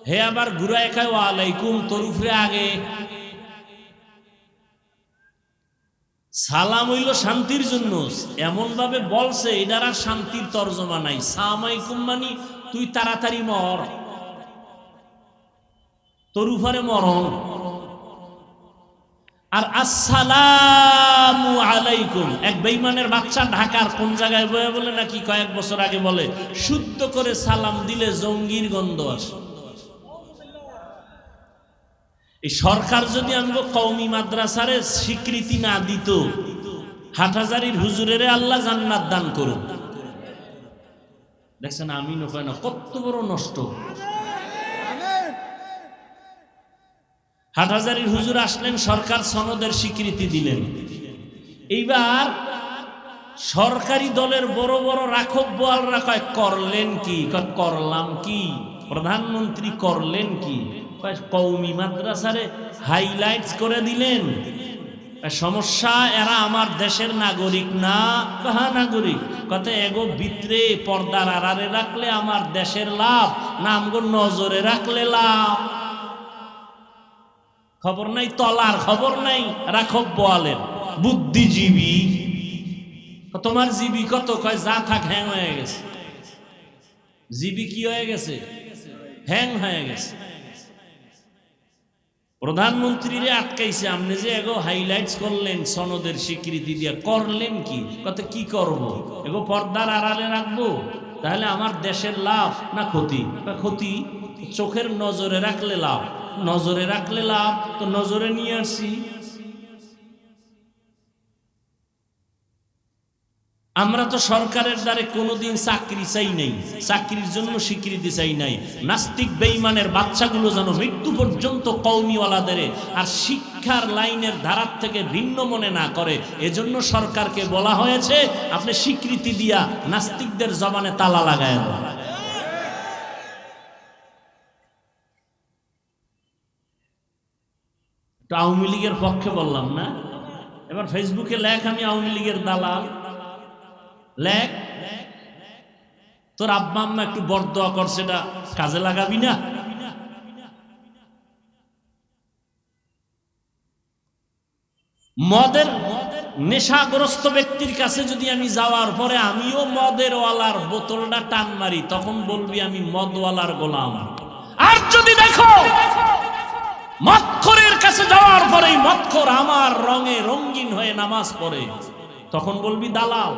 হে আবার ঘুরায় খায় ওয়ালাইকুম, তোর উপরে আগে। সালাম হইল শান্তির জন্য, এমন ভাবে বলছে এটার আর শান্তির তর্জমা নাই। সালামালাইকুম মানে তুই তাড়াতাড়ি মর, তোর উপরে মরণ। আর আসসালামু আলাইকুম এক বেঈমানের বাচ্চা ঢাকার কোন জায়গায় বয়ে বলে নাকি কয়েক বছর আগে বলে, শুদ্ধ করে সালাম দিলে জঙ্গির গন্ধ আসে। এই সরকার যদি আমগো কওমি মাদ্রাসারে স্বীকৃতি না দিত, হাটহাজারীর হুজুরেরে আল্লাহ জান্নাত দান করুন। দেখছেন আমিন কয় না, কত বড় নষ্ট। হাটহাজারীর হুজুর আসলেন, সরকার সনদের স্বীকৃতি দিলেন। এইবার সরকারি দলের বড় বড় রাখব বোয়ালরা কয় করলেন কি? কয় করলাম কি? প্রধানমন্ত্রী করলেন কি? কওমি মাদ্রাসারে হাইলাইটস করে দিলেন। সমস্যা, এরা আমার দেশের নাগরিক না। কাহা নাগরিক? কত এগো ভিতরে পর্দার আড়ালে রাখলে আমার দেশের লাভ না আমগো নজরে রাখলে লাভ? খবর নাই তলার, খবর নাই রাখব বোয়ালের। বুদ্ধিজীবী, তোমার জিবি কত? কয় যা থাক, হ্যাং হয়ে গেছে। জিবি কি হয়ে গেছে? হ্যাং হয়ে গেছে। প্রধানমন্ত্রীরে আটকাইছে, আপনি যে এগো হাইলাইটস করলেন সনদের স্বীকৃতি দিয়ে, করলেন কি? কত কি করব? এগো পর্দার আড়ালে রাখবো, তাহলে আমার দেশের লাভ না ক্ষতি? ক্ষতি। চোখের নজরে রাখলে লাভ, নজরে রাখলে লাভ, তো নজরে নিয়ে আসি। আমরা তো সরকারের দ্বারে কোনোদিন চাকরি চাই নাই, চাকরির জন্য স্বীকৃতি চাই নাই। নাস্তিক বেঈমানের বাচ্চাগুলো যেন মৃত্যু পর্যন্ত কওমিওয়ালাদের আর শিক্ষার লাইনের ধারার থেকে ভিন্ন মনে না করে, এজন্য সরকারকে বলা হয়েছে আপনি স্বীকৃতি দিয়া নাস্তিকদের জবানে তালা লাগায় দেন। আওয়ামী লীগের পক্ষে বললাম না, এবার ফেসবুকে লেখ আমি আওয়ামী লীগের দালাল, লেখ। তোর আব্বা আম্মা একটু বরদোয়া করছে, এটা কাজে লাগাবি না? মদের নেশাগ্রস্ত ব্যক্তির কাছে যদি আমি যাওয়ার পরে আমিও মদের ওয়ালার বোতলটা টান মারি, তখন বলবি আমি মদওয়ালার গোলাম। আর যদি দেখো মদখোরের কাছে যাওয়ার পরেই মদখোর আমার রঙে রঙিন হয়ে নামাজ পড়ে, তখন বলবি দালাল।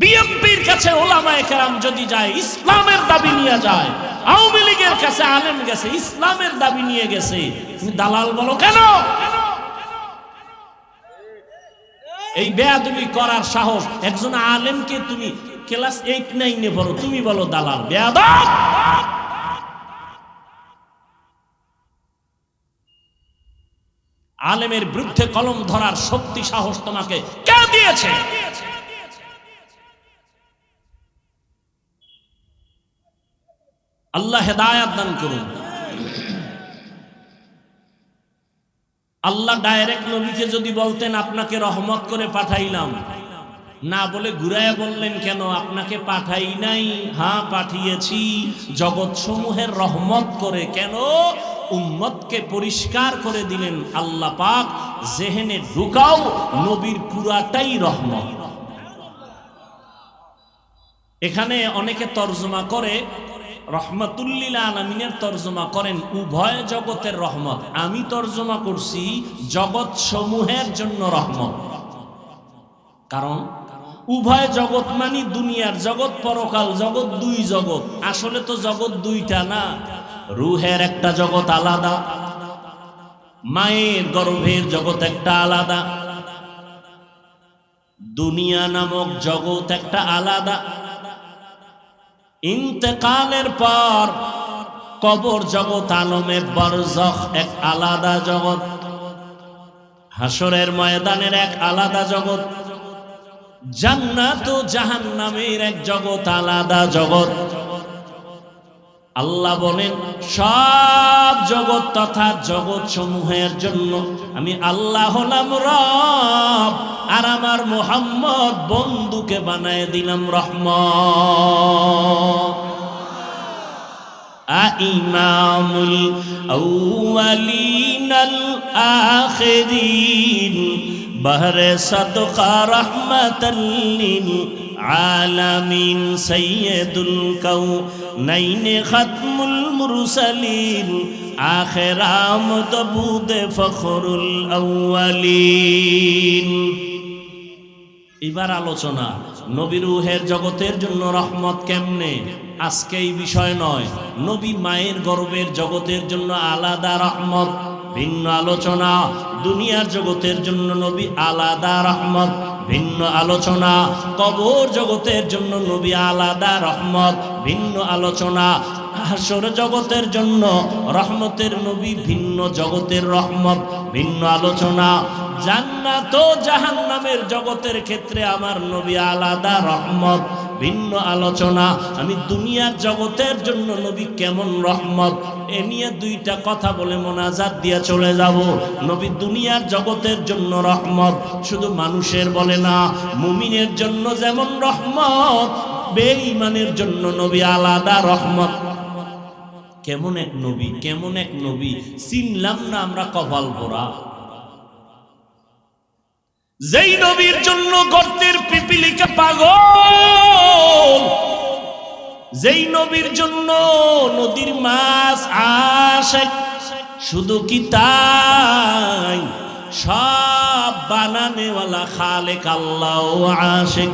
বিএনপির কাছে ওলামায়ে কেরাম যদি যায়, ইসলামের দাবি নিয়ে যায়, আওয়ামী লীগের কাছে আলেম গেছে, ইসলামের দাবি নিয়ে গেছে, তুমি দালাল বলো কেন? এই বেয়াদবি করার সাহস একজন আলেমকে, তুমি ক্লাস 8-9 পড়ো, তুমি বলো দালাল, বেয়াদব। আলেমের বিরুদ্ধে কলম ধরার শক্তি সাহস তোমাকে কে দিয়েছে? আল্লাহ হেদায়াত দান করুন। আল্লাহ ডাইরেক্ট নবীকে যদি বলতেন আপনাকে রহমত করে পাঠাইলাম, না বলে ঘুরাইয়া বললেন কেন আপনাকে পাঠাই নাই? হ্যাঁ পাঠিয়েছি জগৎ সমূহের রহমত করে। কেন? উম্মতকে পরিষ্কার করে দিলেন আল্লাহ পাক, জেহেনে ঢুকাও নবীর পুরাটাই রহমত। এখানে অনেকে তর্জমা করে রহমাতুল্লিল আলামিনের তর্জমা করেন উভয় জগতের রহমত। আমি তর্জমা করছি জগৎ সমূহের জন্য রহমত। কারণ উভয় জগৎ মানে দুনিয়ার জগৎ, পরকাল জগৎ, দুই জগৎ। আসলে তো জগৎ দুইটা না, রুহের একটা জগৎ আলাদা, মায়ের গর্ভের জগৎ একটা আলাদা, দুনিয়া নামক জগৎ একটা আলাদা। ইন্তেকালের পর কবর জগৎ আলমে বরজখ এক আলাদা জগৎ, হাসরের ময়দানের এক আলাদা জগৎ, জান্নাত ও জাহান্নামের এক জগৎ আলাদা জগৎ। আল্লাহ বলেন সব জগৎ তথা জগৎ সমূহের জন্য আমি আল্লাহ হলাম রব, আর আমার মুহাম্মদ বন্ধুকে বানায় দিলাম রহমত। ইমামুল আউয়ালিন আল আখিরিন বহরে সদকা রহমাতাল লিল আলামিন সাইয়্যিদুল কাউনাইন খাতমুল মুরসালিন আখির আমদ বুদ ফখরুল আউয়ালিন। এবার আলোচনা নবী রূহের জগতের জন্য রহমত কেমনে, আজকে এই বিষয় নয়। নবী মায়ের গর্ভের জগতের জন্য আলাদা রহমত, ভিন্ন আলোচনা। দুনিয়ার জগতের জন্য নবী আলাদা রহমত, ভিন্ন আলোচনা। কবর জগতের জন্য নবী আলাদা রহমত, ভিন্ন আলোচনা। হাসর জগতের জন্য রহমতের নবী, ভিন্ন জগতের রহমত, ভিন্ন আলোচনা। জান্নাত ও জাহান্নামের জগতের ক্ষেত্রে আমার নবী আলাদা রহমত, ভিন্ন আলোচনা। আমি দুনিয়ার জগতের জন্য নবী কেমন রহমত, এ নিয়ে দুইটা কথা বলে মোনাজাত দিয়ে চলে যাব। নবী দুনিয়ার জগতের জন্য রহমত, শুধু মানুষের বলে না, মুমিনের জন্য যেমন রহমত, বেঈমানের জন্য নবী আলাদা রহমত। কেমন এক নবী, কেমন এক নবী, চিনলাম না আমরা কপাল পোড়া। যেই নবীর জন্য গর্তের পিপিলিকা পাগল, যেই নবীর জন্য নদীর মাছ আশিক, শুধু কি তাই, সব বানানেওয়ালা খালেক আল্লাহ আশিক।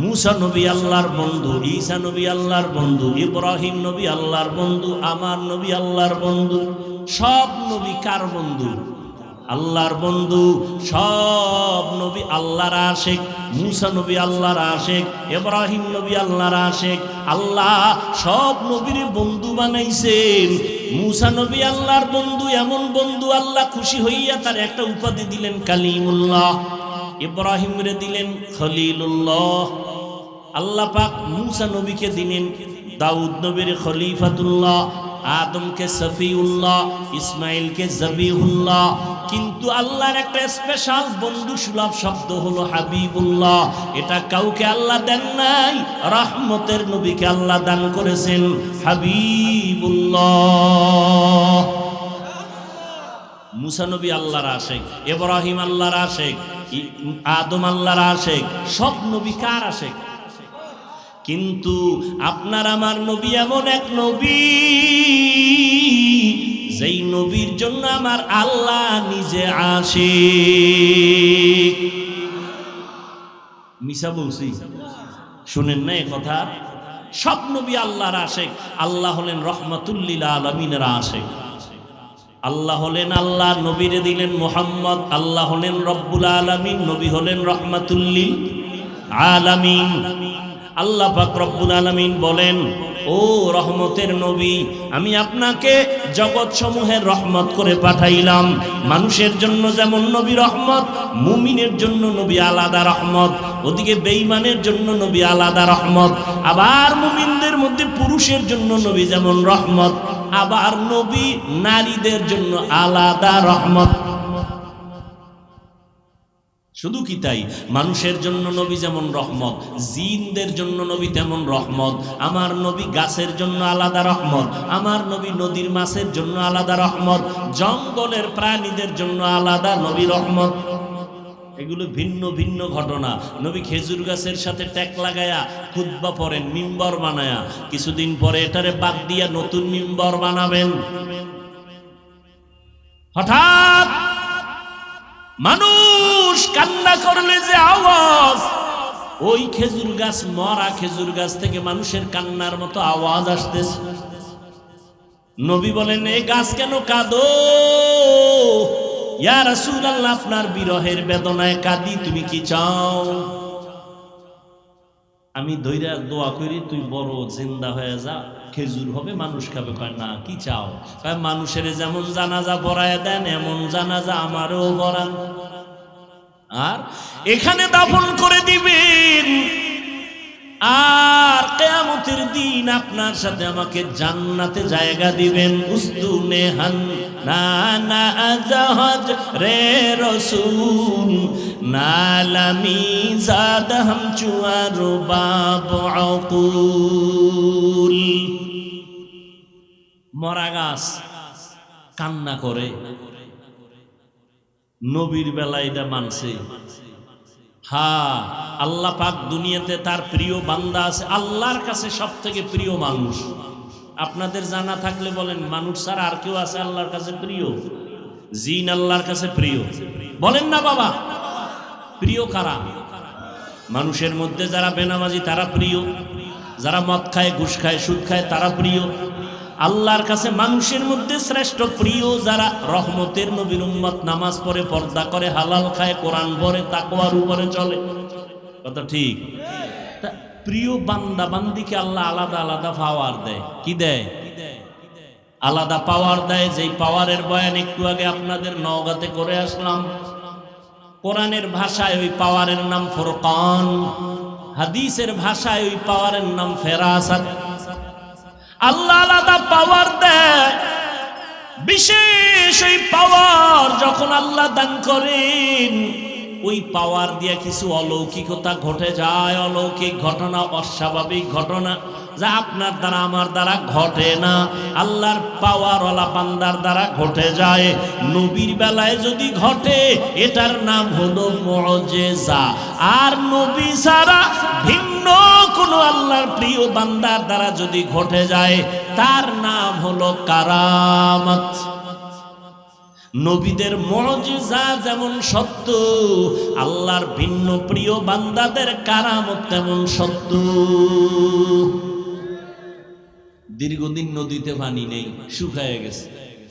মুসা নবী আল্লাহর বন্ধু, ঈসা নবী আল্লাহর বন্ধু, ইব্রাহিম নবী আল্লাহর বন্ধু, আমার নবী আল্লাহর বন্ধু। সব নবী কার বন্ধু? আল্লাহর বন্ধু। সব নবী আল্লাহর আশিক। মুসা নবী আল্লাহর আশিক, ইব্রাহিম নবী আল্লাহর আশিক। আল্লাহ সব নবীর বন্ধু বানাইছেন। মুসা নবী আল্লাহর বন্ধু, এমন বন্ধু আল্লাহ খুশি হইয়া তার একটা উপাধি দিলেন কালিমুল্লাহ। ইব্রাহিম রে দিলেন খলিলুল্লাহ। আল্লাহ পাক মুসা নবীকে দিলেন দাউদ নবীর খলিফাতুল্লাহ, আদমকে সফিউল্লাহ, ইসমাইলকে জবিহুল্লাহ। কিন্তু আল্লাহর একটা স্পেশাল বন্ধু সুলভ শব্দ হলো হাবিবুল্লাহ। এটা কাউকে আল্লাহ দেন নাই, রহমতের নবীকে আল্লাহ দান করেছেন হাবিবুল্লাহ। মুসা নবী আল্লাহর আশিক, ইব্রাহিম আল্লাহর আশিক, আদম আল্লাহর আশিক। সব নবী কার আশিক? কিন্তু আপনার আমার নবী এমন এক নবী, যেই নবীর জন্য আমার আল্লাহ নিজে আশিক। মিশা বলছি, শুনেন না এ কথা? সব নবী আল্লাহর আশিক। আল্লাহ হলেন রহমাতুল্লিল আলামিনের আশিক। আল্লাহ হলেন আল্লাহ, নবীরে দিলেন মুহাম্মদ। আল্লাহ হলেন রব্বুল আলামিন, নবী হলেন রহমাতুল্লিল আলামিন। আল্লাহ পাক রব্বুল আলামিন বলেন, ও রহমতের নবী, আমি আপনাকে জগৎ সমূহের রহমত করে পাঠাইলাম। মানুষের জন্য যেমন নবী রহমত, মুমিনের জন্য নবী আলাদা রহমত, ওদিকে বেঈমানের জন্য নবী আলাদা রহমত। আবার মুমিনদের মধ্যে পুরুষের জন্য নবী যেমন রহমত, আবার নবী নারীদের জন্য আলাদা রহমত। শুধু কি তাই, মানুষের জন্য নবী যেমন রহমত, জিনদের জন্য নবী তেমন রহমত। আমার নবী গাছের জন্য আলাদা রহমত, আমার নবী নদীর মাছের জন্য আলাদা রহমত, জঙ্গলের প্রাণীদের জন্য আলাদা নবী রহমত। এগুলো ভিন্ন ভিন্ন ঘটনা। নবী খেজুর গাছের সাথে ট্যাক লাগায়া খুতবা পড়েন, মিম্বর বানায়া, কিছুদিন পরে এটারে বাদ দিয়া নতুন মিম্বর বানাবেন। হঠাৎ মানুষ কান্না করলে যে আওয়াজ, ওই খেজুর গাছ, মরা খেজুর গাছ থেকে মানুষের কান্নার মতো আওয়াজ আসতেছে। নবী বলেন, এই গাছ কেন কাঁদো? ইয়া রাসূলুল্লাহ, আপনার বিরহের বেদনায় কাঁদি, তুমি কি চাও? আমি দইরা দোয়া করি, তুই বড় জিন্দা হয়ে যা, খেজুর হবে, মানুষ খাবে। কয় না, কি চাও? কয় মানুষের যেমন জানাজা পড়ায় দেন, এমন জানাজা আমারও পড়ান, আর এখানে দাফন করে দিবেন, আর কিয়ামতের দিন আপনার সাথে আমাকে জান্নাতে জায়গা দিবেন। উস্তুনে হান না না জাহাজ রে রসুল, নালামি জাদ হাম চুয়ার বাব আকুল। মরা গাছ কান্না করে, নবীর বেলা এটা মানছে। হ্যাঁ, আল্লাহ পাক দুনিয়াতে তার প্রিয় বান্দা আছে। আল্লাহর কাছে সব থেকে প্রিয় মানুষ। আপনাদের জানা থাকলে বলেন, মানুষ ছাড়া আর কেউ আছে আল্লাহর কাছে প্রিয়? জিন আল্লাহর কাছে প্রিয়? বলেন না বাবা, প্রিয় কারা? মানুষের মধ্যে যারা বেনামাজি তারা প্রিয়, যারা মদ খায়, ঘুষ খায়, সুদ খায় তারা প্রিয়। আল্লাহর কাছে মানুষের মধ্যে শ্রেষ্ঠ প্রিয় যারা রহমতের নবীর উম্মত, নামাজ পড়ে, পর্দা করে, হালাল খায়, কোরআন পড়ে, তাকওয়ার উপরে চলে। কথা ঠিক? প্রিয় বান্দা বান্দিকে আল্লাহ আলাদা আলাদা পাওয়ার দেয়। কি দেয়? আলাদা পাওয়ার দেয়। যেই পাওয়ারের বয়ান একটু আগে আপনাদের নওগাঁতে করে আসলাম। কোরআনের ভাষায় ওই পাওয়ারের নাম ফুরকান, হাদিসের ভাষায় ওই পাওয়ারের নাম ফেরাসাত। আল্লাহ আলাদা পাওয়ার দেয়। বিশেষ ওই পাওয়ার যখন আল্লাহ দান করেন, ওই পাওয়ার দিয়ে কিছু অলৌকিকতা ঘটে যায়। অলৌকিক ঘটনা, অস্বাভাবিক ঘটনা যা আপনার দ্বারা আমার দ্বারা ঘটে না, আল্লাহর পাওয়ারওয়ালা বান্দার দ্বারা ঘটে যায়। নবীর বেলায় যদি ঘটে, এটার নাম হলো মুআজিজা। আর নবী ছাড়া ভিন্ন কোন আল্লাহর প্রিয় বান্দার দ্বারা যদি ঘটে যায়, তার নাম হলো কারামত। নবীদের মুআজিজা যেমন সত্য, আল্লাহর ভিন্ন প্রিয় বান্দাদের কারামত তেমন সত্য। দীর্ঘদিন নদীতে পানি নেই, শুকায় গেছে।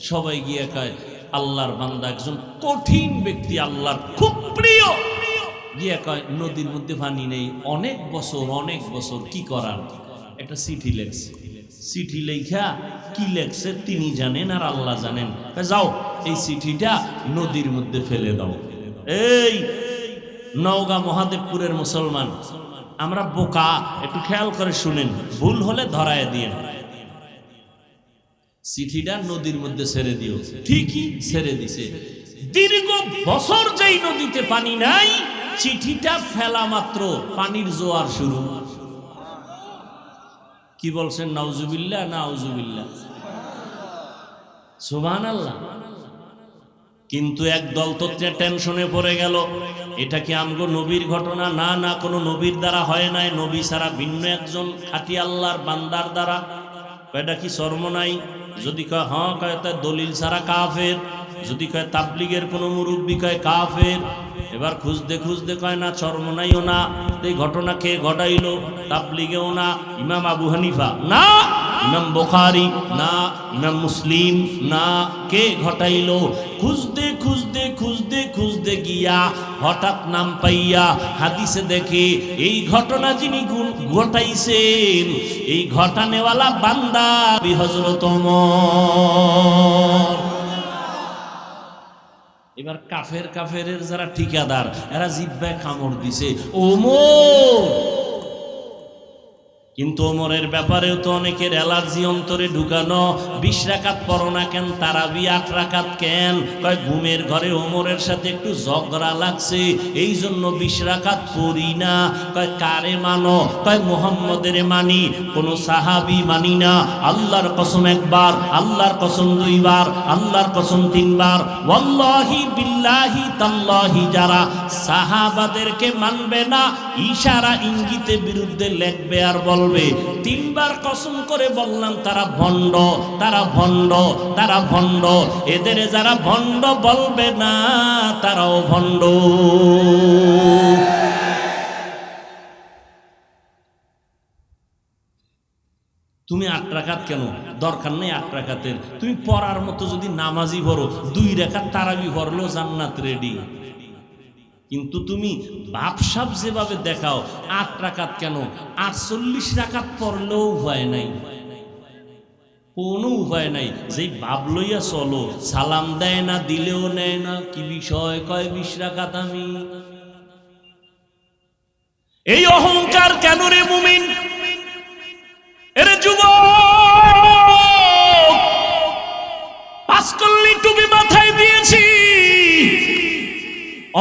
সবাই গিয়ে কয়, আল্লাহর বান্দা একজন কঠিন ব্যক্তি, আল্লাহর খুব প্রিয়, গিয়ে কয় নদীর মধ্যে পানি নেই, অনেক বছর কি করার? একটা চিঠি লেখছে। চিঠি লেখা কি লেখছে তিনি জানেন আর আল্লাহ জানেন। যাও, এই চিঠিটা নদীর মধ্যে ফেলে দাও। এই নওগাঁ মহাদেবপুরের মুসলমান, আমরা বোকা, একটু খেয়াল করে শুনেন, ভুল হলে ধরায় দিয়ে চিঠিটা নদীর মধ্যে ছেড়ে দিও। ঠিকই ছেড়ে দিছে। দীর্ঘ বছর যেই নদীতে পানি নাই, চিঠিটা ফেলা মাত্র পানির জোয়ার শুরু। কি বলছেন? নাউজুবিল্লাহ, নাউজুবিল্লাহ, সুবহানাল্লাহ। কিন্তু একদল তো টেনশনে পড়ে গেল, এটা কি আমগো নবীর ঘটনা? না না, কোনো নবীর দ্বারা হয় নাই, নবী ছাড়া ভিন্ন একজন খাঁটি আল্লাহর বান্দার দ্বারা। এটা কি শর্ম নাই? যদি কয় হ্যাঁ, কয় তার দলিল ছাড়া কাফের। যদি কয় তাবলিগের কোনো মুরব্বী কয় কাফের। এবার খুঁজতে খুঁজতে কয় না, চরমনাইও না। এই ঘটনা কে ঘটাইলো? তাবলিগেও না, ইমাম আবু হানিফা না, ইমাম বুখারী না, ইমাম মুসলিম না, কে ঘটাইলো? খুঁজতে খুঁজতে খুঁজতে খুঁজতে গিয়া হঠাৎ নাম পাইয়া হাদিসে দেখে এই ঘটনা যিনি ঘটাইছেন এই ঘটানেওয়ালা বান্দা হযরত ওমর। এবার কাফেরের যারা ঠিকাদার এরা জিহ্বায় কামড় দিছে ওমর, কিন্তু ওমরের ব্যাপারেও তো অনেকের অ্যালার্জি অন্তরে ঢুকানো। 20 রাকাত পড়ো না কেন, তারাবি 8 রাকাত কেন? কয় ঘুমের ঘরে ওমরের সাথে একটু ঝগড়া লাগছে এই জন্য 20 রাকাত পড়ি না। কয় কারে মানো? কয় মুহাম্মদের মানি, কোন সাহাবী মানি না। আল্লাহর কসম একবার, আল্লাহর কসম 2 বার, আল্লাহর কসম 3 বার, ওয়াল্লাহি বিল্লাহি তাল্লাহি যারা সাহাবাদেরকে মানবে না ইশারা ইঙ্গিতে বিরুদ্ধে লেখবে আর বলবে 3 বার কসম করে বললাম তারা ভণ্ড, তারা ভণ্ড, তারা ভণ্ড। এদের যারা ভণ্ড বলবে না তারাও ভণ্ড। তুমি 8 রাকাত কেন? দরকার নেই 8 রাকাতের। তুমি পড়ার মতো যদি নামাজি পড়ো 2 রাকাত তারাবি পড়লেও জান্নাত রেডি। কিন্তু তুমি ভাবসাব যেভাবে দেখাও 8 রাকাত কেন, 48 রাকাত পড়লেও উপায় নাই, কোনো উপায় নাই। যেই ভাব লইয়া চলো, সালাম দেয় না, দিলেও নেয় না, কি বিষয়? কয় 20 রাকাত আমি। এই অহংকার কেন রে মুমিন? এরে যুবক, 5 কল্লি টুপি মাথায় দিয়েছি,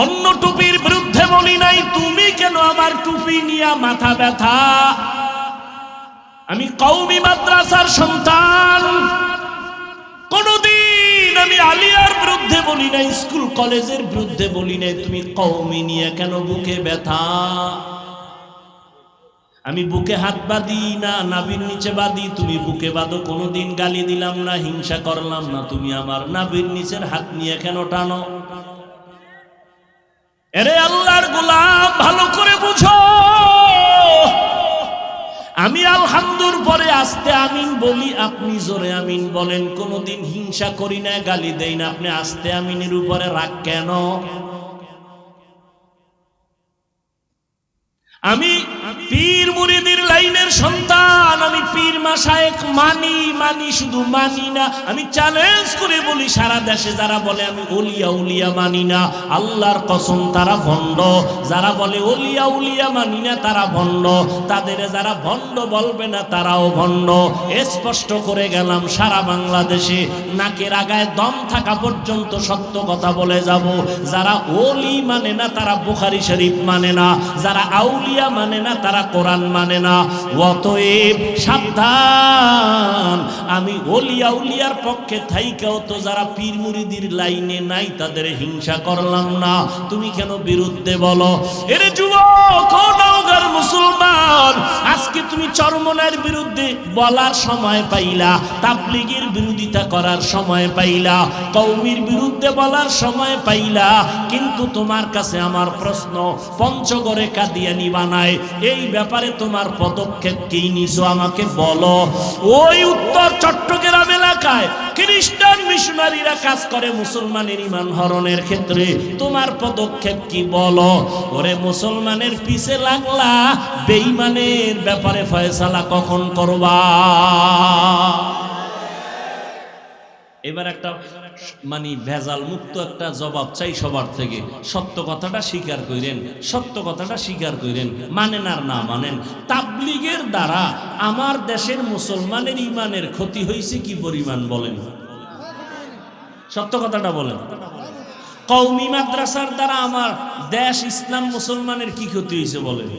অন্য টুপির বিরুদ্ধে বলি নাই। তুমি কেন আমার টুপি নিয়ে মাথা ব্যথা? আমি কওমি মাদ্রাসার সন্তান, কোনদিন আমি আলিয়ার বিরুদ্ধে বলি নাই, স্কুল কলেজের বিরুদ্ধে বলি নাই। তুমি কওমি নিয়ে কেন বুকে ব্যথা? আমি বুকে হাত বাঁধি না, নাভির নিচে বাঁধি, তুমি বুকে বাঁধো। কোনোদিন গালি দিলাম না, হিংসা করলাম না, তুমি আমার নাভির নিচের হাত নিয়ে কেন টানো? এরে আল্লাহর গোলাম, ভালো করে বুঝো, আমি আলহামদুর পরে আস্তে আমিন বলি, আপনি জোরে আমিন বলেন। কোনোদিন হিংসা করি না, গালি দেই না, আপনি আস্তে আমিনের উপরে রাগ কেন? আমি পীর মুরিদের লাইনের সন্তান, আমি পীর মাশায়েখ মানি, শুধু মানি না, আমি চ্যালেঞ্জ করে বলি সারা দেশে যারা বলে আমি ওলিয়া উলিয়া মানি না, আল্লাহর কসম তারা ভণ্ড। যারা বলে ওলিয়া উলিয়া মানি না তারা ভণ্ড, তাদের যারা ভণ্ড বলবে না তারাও ভণ্ড। স্পষ্ট করে গেলাম, সারা বাংলাদেশে নাকের আগায় দম থাকা পর্যন্ত সত্য কথা বলে যাব। যারা ওলি মানে না তারা বুখারী শরীফ মানে না, যারা আউলিয়া মানে না তারা কোরআন মানে না। অতএব সাবধান, আমি ওলিয়া উলিয়ার পক্ষে থাইকাও তো যারা পীর মুরিদির লাইনে নাই তাদের হিংসা করলাম না, তুমি কেন বিরুদ্ধে বলো? এরে যুবক ও নওগাঁর মুসলমান, আজকে তুমি চরমনার বিরুদ্ধে বলার সময় পাইলা, তাবলীগের বিরোধিতা করার সময় পাইলা, কওমির বিরুদ্ধে বলার সময় পাইলা, কিন্তু তোমার কাছে আমার প্রশ্ন, পঞ্চগড়ে কাদিয়ানি বানায় এই ব্যাপারে তোমার পদক্ষেপ কি নিছো আমাকে বলো। ওই উত্তর চট্টগ্রাম এলাকায় খ্রিস্টান মিশনারিরা কাজ করে মুসলমানের ঈমান হরণের ক্ষেত্রে, তোমার পদক্ষেপ কি বলো? ওরে মুসলমানের পিছে লাগলা, বেঈমানের ব্যাপারে ফয়সালা কখন করবা? এবার একটা মানে ভেজাল মুক্ত একটা জবাব চাই সবার থেকে। সত্য কথাটা স্বীকার করেন, সত্য কথাটা স্বীকার করেন, মানেন আর না মানেন। তাবলীগের দ্বারা আমার দেশের মুসলমানের ঈমানের ক্ষতি হয়েছে কি পরিমাণ বলেন? সত্য কথাটা বলেন। কওমি মাদ্রাসার দ্বারা আমার দেশ ইসলাম মুসলমানের কি ক্ষতি হয়েছে বলেন?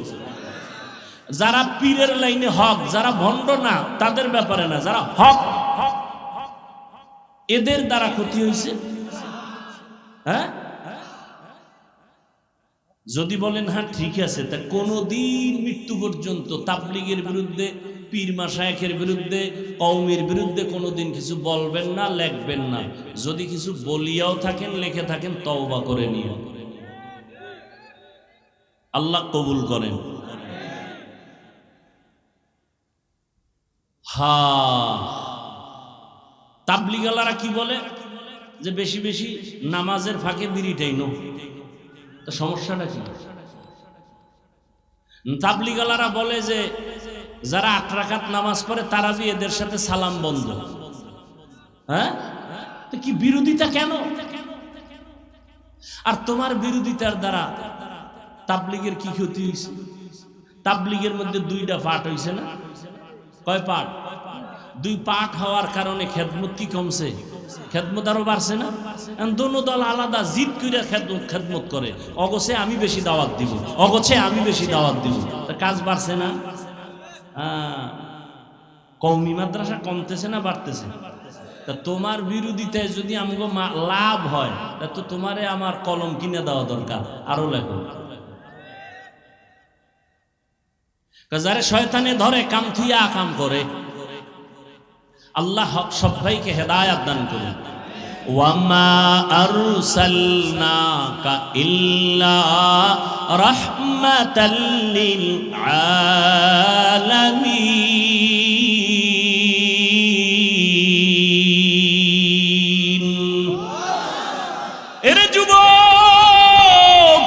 যারা পীরের লাইনে হক, যারা ভণ্ড না তাদের ব্যাপারে না, যারা হক এদের দ্বারা ক্ষতি হয়েছে। হ্যাঁ, যদি বলেন হ্যাঁ ঠিক আছে, তা কোনদিন মৃত্যু পর্যন্ত তাবলীগের বিরুদ্ধে, পীর মাশায়েখের বিরুদ্ধে, কওমির বিরুদ্ধে কোনদিন কিছু বলবেন না, লেখবেন না। যদি কিছু বলিয়াও থাকেন, লিখে থাকেন, তওবা করে নিও, আল্লাহ কবুল করেন। তাবলিগালারা কি বলে যে বেশি বেশি নামাজের ফাঁকে বিড়িটাই নো, তো সমস্যাটা কি? তাবলিগালারা বলে যে যারা 8 রাকাত নামাজ পড়ে তারাবি এদের সাথে সালাম বন্ধ। হ্যাঁ, তো কি বিরোধিতা কেন? আর তোমার বিরোধিতার দ্বারা তাবলিগের কি ক্ষতি হয়েছে? তাবলিগের মধ্যে 2টা পার্ট হয়েছে না? কয় পার্ট? 2 পার্ট হওয়ার কারণে খেদমত কি কমছে? খেদমত আরো বাড়ছে না? দোনো দল আলাদা জিদ করে খেদমত করে, অগছে আমি বেশি দাওয়াত দিব, অগছে আমি বেশি দাওয়াত দিব, কাজ বাড়ছে না? কওমি মাদ্রাসা কমতেছে না বাড়তেছে? তা তোমার বিরোধিতায় যদি আমগো লাভ হয় তা তো তোমারে আমার কলম কিনে দেওয়া দরকার, আরো লেখো। যারে শয়তানে ধরে কাম থুইয়া কাম করে, আল্লাহ সবাইকে হেদায়েত দান করুন। ওয়ামা আরসালনাকা ইল্লা রাহমাতাল লিল আলামিন। এরে যুবক,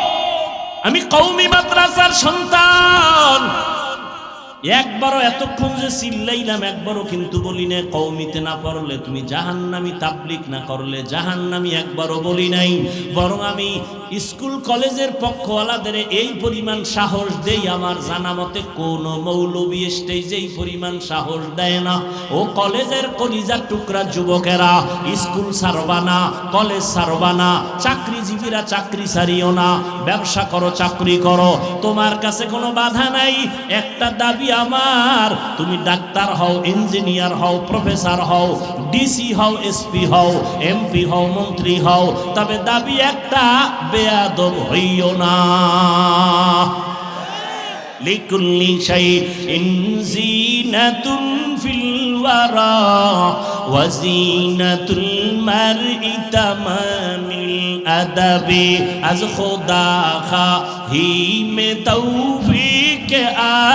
আমি কওমি মাদ্রাসার সন্তান, একবারও এতক্ষণ যে চিল্লাইলাম একবারও কিন্তু বলি না কওমিতে না পড়লে তুমি জাহান্নামী, তাবলিগ না করলে জাহান্নামী, একবারও বলি নাই। বরং আমি স্কুল কলেজের পক্ষওয়ালাদের এই পরিমাণ সাহস দেই, আমার জানা মতে কোন মৌলবী স্টেজে এই পরিমাণ সাহস দেয় না। ও কলেজের কলিজার টুকরা যুবকেরা, স্কুল ছাড়বা না, কলেজ ছাড়বা না, চাকরিজীবীরা চাকরি ছাড়িও না, ব্যবসা করো, চাকরি করো, তোমার কাছে কোনো বাধা নাই। একটা দাবি আমার, তুমি ডাক্তার হও, ইঞ্জিনিয়ার হও, প্রফেসর হও, ডিসি হও, এসপি হও, এমপি হও, মন্ত্রী হও, তবে দাবি একটা, বেয়াদব হইও না। লিকুল্লি শাইইন জিনাতুন ফিল ওয়ারা ওয়া জিনাতুল মারই তামামিল আদাবি। আজ খোদা খাহি মে তৌফিক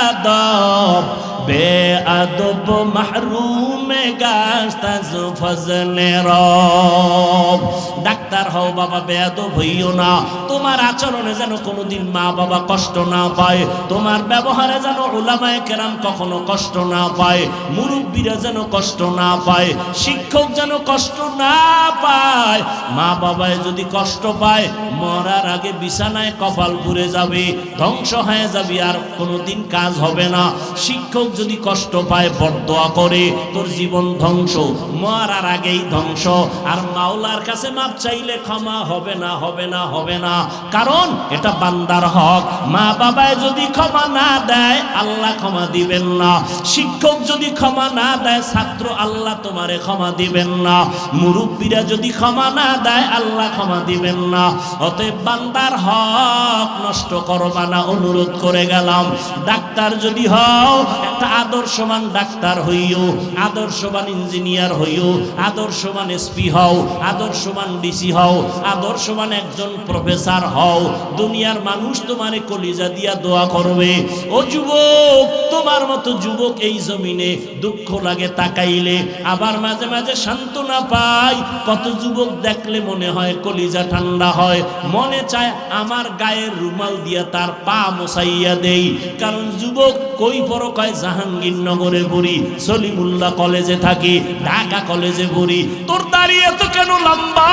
আদব, বেআদব মাহরুম গাশত আজ ফজলে রব। ডাক্তার হও বাবা, বেয়াদব হইও না। তোমার আচরণে যেন কোনোদিন মা বাবা কষ্ট না পায়, তোমার ব্যবহারে যেন উলামায়ে কেরাম কখনো কষ্ট না পায়, মুরব্বীরা যেন কষ্ট না পায়, শিক্ষক যেন কষ্ট না পায়। মা বাবায় যদি কষ্ট পায়, মরার আগে বিছানায় কপাল পুড়ে যাবে, ধ্বংস হয়ে যাবে, আর কোনোদিন কাজ হবে না। শিক্ষক যদি কষ্ট পায়, বরদোয়া করে, তোর জীবন ধ্বংস, মরার আগেই ধ্বংস। আর মাওলার কাছে মাপ চাইলে ক্ষমা হবে না, হবে না, হবে না, কারণ এটা বান্দার হক। মা বাবায় যদি ক্ষমা না দেয়, আল্লাহ ক্ষমা দিবেন না। শিক্ষক যদি ক্ষমা না দেয়, ছাত্র, আল্লাহ তোমারে ক্ষমা দিবেন না। মুরব্বীরা যদি ক্ষমা না দেয়, আল্লাহ ক্ষমা দিবেন না। অতএব বান্দার হক নষ্ট করবা না, অনুরোধ করে গেলাম। ডাক্তার যদি হও, একটা আদর্শবান ডাক্তার হইও, আদর্শবান ইঞ্জিনিয়ার হইও, আদর্শবান এসপি হও, আদর্শবান ডিসি হও, আদর্শবান একজন প্রফেসর হও। দুনিয়ার মানুষ তোমারে কলিজা দিয়া দোয়া করবে। ও যুবক, তোমার মতো যুবক এই জমিনে দুঃখ লাগে তাকাইলে, আবার মাঝে মাঝে সান্ত্বনা পাই। কত যুবক দেখলে মনে হয় কলিজা ঠান্ডা হয়, মনে চায় আমার গায়ের রুমাল দিয়া তার পা মোছাইয়া দেই। কারণ যুবক কই পড়ো, কয় জাহাঙ্গীরনগরে পড়ি, সলিমুল্লাহ কলেজে থাকি, ঢাকা কলেজে পড়ি। তোর দাড়ি এত কেন লম্বা?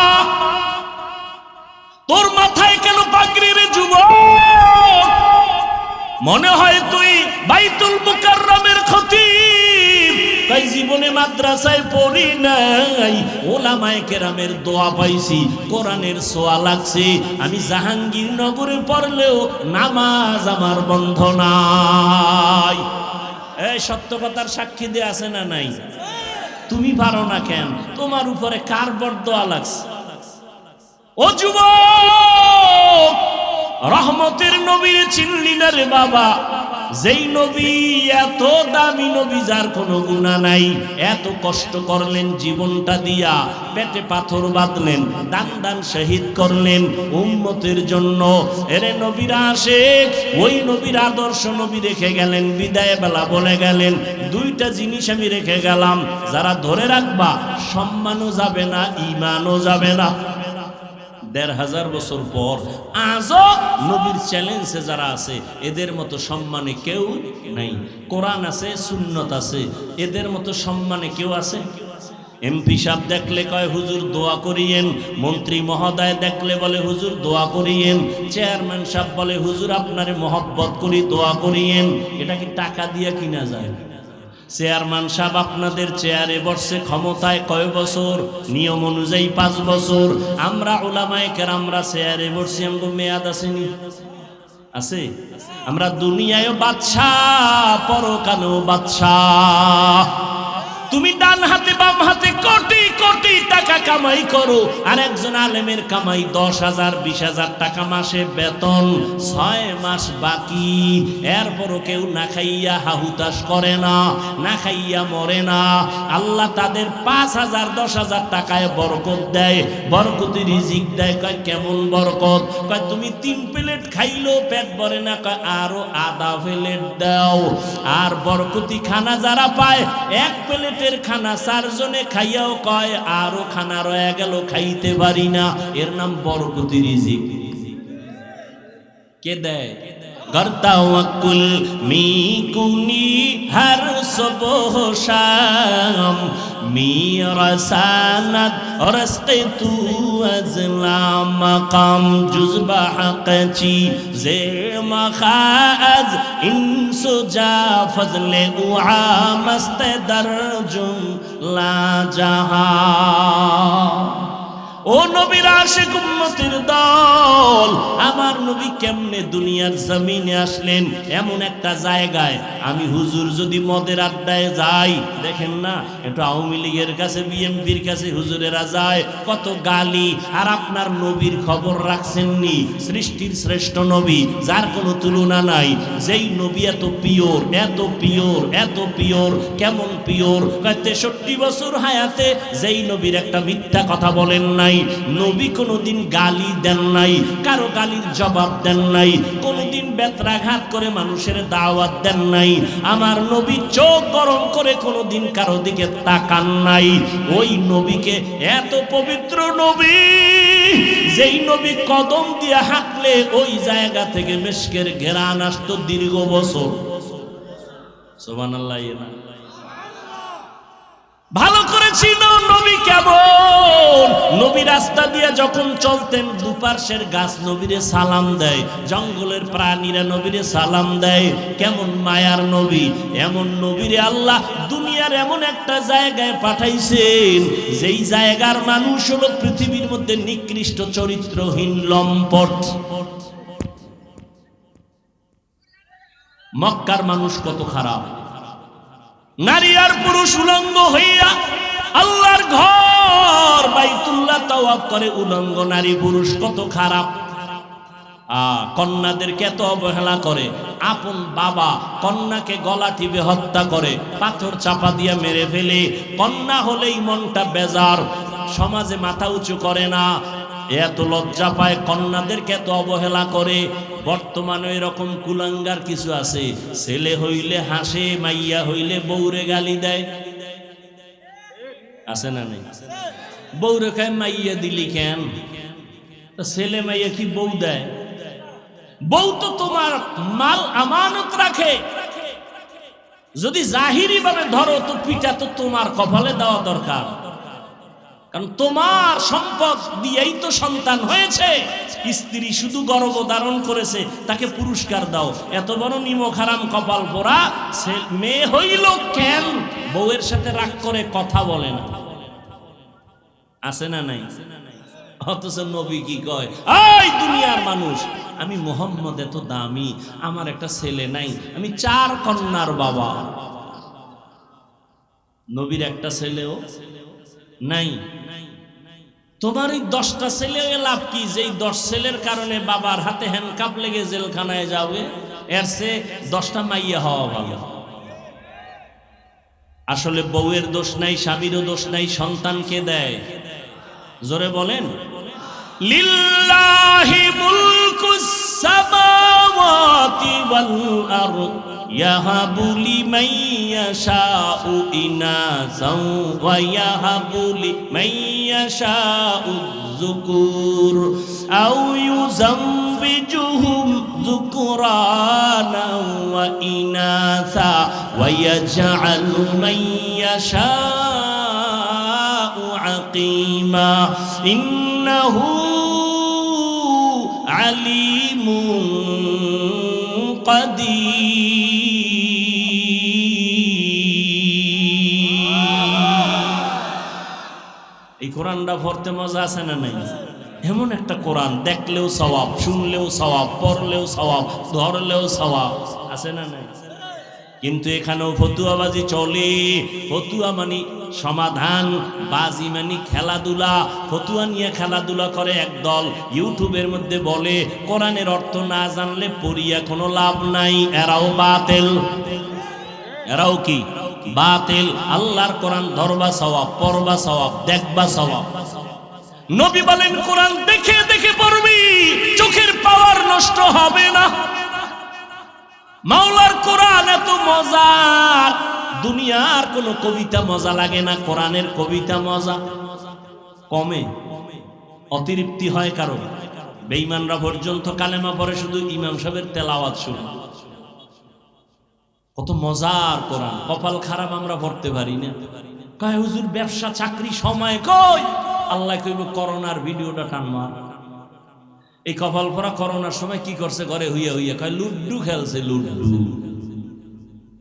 তোর মাথায় কেন পাগড়ি রে যুবক? মনে হয় তুই বাইতুল মুকাররমের খতিব। তাই জীবনে মাদ্রাসায় পড়ি নাই, ওলামায়ে কেরামের দোয়া পাইছি, কোরআনের ছোঁয়া লাগছে। আমি জাহাঙ্গীরনগরে পড়লেও নামাজ আমার বন্ধ নাই। এই সত্য কথার সাক্ষী দিয়ে আছে না নাই? তুমি পারো না কেন? তোমার উপরে কার বরদোয়া লাগছে? ও যুবক, রহমতের নবীর চিনলি না রে বাবা? যেই নবী এত দামি নবী যার কোনো গুনাহ নাই, এত কষ্ট করলেন জীবনটা দিয়া, পেটে পাথর বাঁধলেন, দান দান শহীদ করলেন উম্মতের জন্য। এরে নবীরা আশিক, ওই নবীর আদর্শ নবী রেখে গেলেন, বিদায় বেলা বলে গেলেন দুইটা জিনিস আমি রেখে গেলাম, যারা ধরে রাখবা সম্মানও যাবে না, ঈমানও যাবে না। ১৫০০ বছর পর আজও নবীর চ্যালেঞ্জে যারা আছে এদের মতো সম্মানে কেউ নাই। কোরআন আছে, সুন্নত আছে, এদের মতো সম্মানে কেউ আছে? এমপি সাহেব দেখলে কয় হুজুর দোয়া করিয়েন, মন্ত্রী মহোদয় দেখলে বলে হুজুর দোয়া করিয়েন, চেয়ারম্যান সাহেব বলে হুজুর আপনারে মহব্বত করি দোয়া করিয়েন। এটা কি টাকা দিয়ে কিনা যায়? চেয়ারম্যান সাহেব আপনাদের চেয়ারে বসছে, ক্ষমতায় কয় বছর? নিয়ম অনুযায়ী 5 বছর। আমরা উলামায়ে কেরামরা চেয়ারে বসছি, আমাদের মেয়াদ আসেনি? আছে। আমরা দুনিয়ায়ও বাদশাহ, পরকালেও বাদশাহ। তুমি ডান হাতে বাম হাতে কোটি কোটি টাকা কামাই করো, আর একজন আলেমের কামাই 10,000 20,000 টাকা মাসে বেতন, 6 মাস বাকি। এরপরও কেউ না খাইয়া হাহুতাশ করে না, না খাইয়া মরে না। আল্লাহ তাদের 5,000 10,000 টাকায় বরকত দেয়, বরকতি রিজিক দেয়। কয় কেমন বরকত? কয় তুমি 3 প্লেট খাইলেও পেট ভরে না, কয় আরো আধা প্লেট দাও। আর বরকতি খানা যারা পায়, 1 প্লেট খানা 4 জনে খাইয়াও কয় আরো খানা রয়ে গেল, খাইতে পারি না। এর নাম বরকতি রিজিক। কে দেয়? করতা ওয়াকুল মি কুনি হর সুবহ শাম মি রসানাত রসকে তু আজলাম মাকাম জুজবা হকচি জে মখাজ ইনসু জা ফজলে উআ মস্ত দরজুম লা জাহা। ও নবীর আশিক উম্মতের দল, আমার নবী কেমনে দুনিয়ার জমিনে আসলেন? এমন একটা জায়গায় আমি হুজুর যদি মদের আড্ডায় যাই, দেখেন না একটু আওয়ামী লীগের কাছে বিএনপির কাছে হুজুরেরা যায়, কত গালি। আর আপনার নবীর খবর রাখছেননি? সৃষ্টির শ্রেষ্ঠ নবী, যার কোনো তুলনা নাই, যেই নবী এত পিওর, এত পিওর, এত পিওর। কেমন পিওর? 63 বছর হায়াতে যেই নবীর একটা মিথ্যা কথা বলেন নাই, নবী কোনদিন গালি দেন নাই, কারো গালির জবাব দেন নাই, কোনদিন বেত্রাঘাত করে মানুষের দাওয়াত দেন নাই। আমার নবী চোখ গরম করে কোনদিন কারো দিকে তাকান নাই। ওই নবীকে, এত পবিত্র নবী, যেই নবী কদম দিয়ে হাঁটলে ওই জায়গা থেকে মিশকের ঘেরান আসতো দীর্ঘ বছর। সুবহানাল্লাহ। ভালো করে চিনো নবী কেমন। নবী রাস্তা দিয়ে যখন চলতেন, দুপার্শ্বের গাছ নবীরে সালাম দেয়, জঙ্গলের প্রাণীরা নবীরে সালাম দেয়। কেমন মায়ার নবী। এমন নবীরে আল্লাহ দুনিয়ার এমন একটা জায়গায় পাঠাইছেন, যেই জায়গার মানুষ হলো পৃথিবীর মধ্যে নিকৃষ্ট চরিত্রহীন লম্পট। মক্কার মানুষ কত খারাপ, নারী আর পুরুষ উলঙ্গ হইয়া আল্লাহর ঘর বাইতুল্লাহ তাওয়াফ করে। উলঙ্গ নারী পুরুষ কত খারাপ। কন্যাদেরকে এত অবহেলা করে। আপন বাবা কন্যাকে গলা টিপে হত্যা করে, পাথর চাপা দিয়ে মেরে ফেলে। কন্যা হলেই মনটা বেজার, সমাজে মাথা উঁচু করে না, এত লজ্জা পায়, কন্যাদেরকে এত অবহেলা করে। বর্তমানে এরকম কুলাঙ্গার কিছু আছে, ছেলে হইলে হাসে, মাইয়া হইলে বউরে গালি দেয়। আছে না নেই? বউরে খায় মাইয়া দিলি কেন? ছেলে মাইয়া কি বউ দেয়? বউ তো তোমার মাল আমানত রাখে। যদি জাহিরি ভাবে ধরো তো পিঠা তো তোমার কপালে দেওয়া দরকার, কারণ তোমার সম্পদ দিয়েই তো সন্তান হয়েছে। স্ত্রী শুধু গর্ভধারণ করেছে, তাকে পুরস্কার দাও। এত বড় নিমক হারাম কপাল পোড়া মেয়ে হইল কেন? বউয়ের সাথে রাগ করে কথা বলে না। আছে না নাই? অথচ নবী কি কয়, এই দুনিয়ার মানুষ, আমি মুহাম্মদ এত দামি, আমার একটা ছেলে নাই, আমি 4 কন্যার বাবা। নবীর একটা ছেলেও নাই। তোমার এই 10টা ছেলে লাভ কি? যেই 10 ছেলের কারণে বাবার হাতে হ্যান্ডকাপ লেগে জেলখানায় যাবে। এর চেয়ে 10টা মাইয়া হওয়া ভালো। আসলে বউয়ের দোষ নাই, স্বামীরও দোষ নাই, সন্তানকে দেয়। জোরে বলেন, লিল্লাহি মুলকুস সামাওয়াতি ওয়াল আরদ ইয়াহাবু লিমান ইয়াশাউ ইনাসাও ওয়া ইয়াহাবু লিমান ইয়াশাউ যুকুর আও ইউযাওবিজুহুম যুকরানা ওয়া ইনাসা ওয়া ইয়াজআলু মান ইয়াশাউ আকিমা ইন্নাহু আলিমুন কাদির। এই কোরআনটা পড়তে মজা আছে না নাই? এমন একটা কোরআন, দেখলেও সওয়াব, শুনলেও সওয়াব, পড়লেও সওয়াব, ধরলেও সওয়াব, আছে না নাই? কিন্তু এখানেও ফতুয়াবাজি চলে। ফতুয়া মানে সমাধান, বাজি মানে খেলাধুলা। ফতুয়া নিয়ে খেলাধুলা করে একদল, ইউটিউবের মধ্যে বলে কোরআনের অর্থ না জানলে পড়িয়া কোনো লাভ নাই। এরাও বাতিল, এরাও কি বাতিল। আল্লাহর কোরআন ধরবা সওয়াব, পড়বা সওয়াব, দেখবা সওয়াব। নবী বলেন কোরআন দেখে দেখে পড়বি, চোখের পাওয়ার নষ্ট হবে না। মাওলার কোরআন এত মজার, দুনিয়ার কোন কবিতা মজা লাগে না, কোরআনের কবিতা মজা। কমে অতিরিক্তি হয় কারণ বেঈমানরা পর্যন্ত কালেমা পড়ে শুধু ইমাম সাহেবের তেলাওয়াত শুনে। কত মজার কোরআন। কপাল খারাপ আমরা পড়তে পারি না। কয় হুজুর ব্যবসা চাকরি সময় কই? আল্লাহ কইব করোনার ভিডিওটা টানমা। এই কপাল পরা করোনার সময় কি করছে? ঘরে হইয়া হইয়া কয় লুড্ডু খেলছে, লুড্ডু।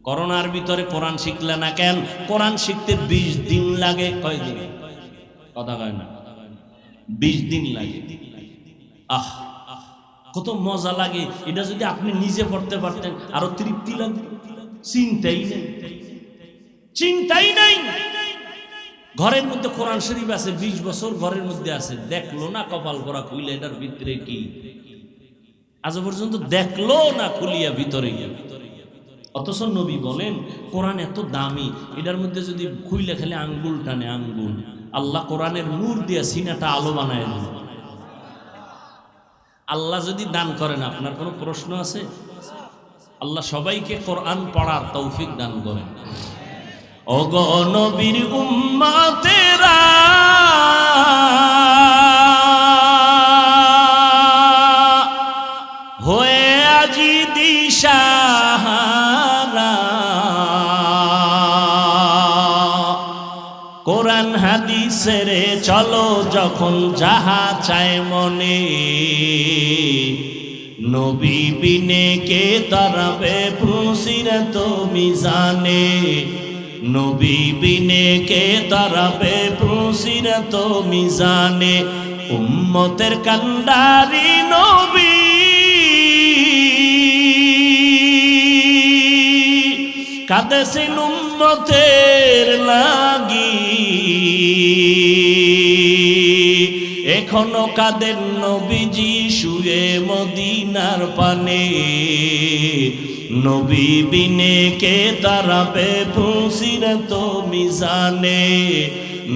করোনার ভিতরে কোরআন শিখলে না কেন? কোরআন শিখতে 20 দিন লাগে। কয় দিন? কথা কয় না, 20 দিন লাগে। আহ কত মজা লাগে। এটা যদি আপনি নিজে পড়তে পারতেন আরো তৃপ্তি লাগবে। চিন্তাই নেই, চিন্তাই নাই। ঘরের মধ্যে কোরআন শরীফ আছে, 20 বছর ঘরের মধ্যে আছে, দেখলো না কপাল পরা খুইলে এটার ভিতরে কি। আজ পর্যন্ত দেখলো না খুলিয়া ভিতরে গিয়ে। অথচ নবী বলেন কোরআন এত দামি, এটার মধ্যে যদি খুইলে খেলে আঙ্গুল টানে আঙ্গুল। আল্লাহ কোরআনের নূর দিয়ে সিনাটা আলো বানায় দেন। আল্লাহ যদি দান করেন, আপনার কোনো প্রশ্ন আছে? আল্লাহ সবাইকে কোরআন পড়ার তৌফিক দান করেন। ওগো নবীর উম্মতেরা, হয়ে আজি দিশাহারা, কোরআন হাদিসের চলো যখন যাহা চায় মনে, নবী বিনে কে তারাবে ফুসিরত মিজানে, নবী বিনে কে তারাবে ফুসিরত মিজানে। উম্মতের কান্ডারি নবী, কাঁদেছেন উম্মতের লাগি, এখনো কাঁদেন নবীজি শুয়ে মদিনার পানে, নবী বিনে কে তারাবে ফুসিরত মিজানে,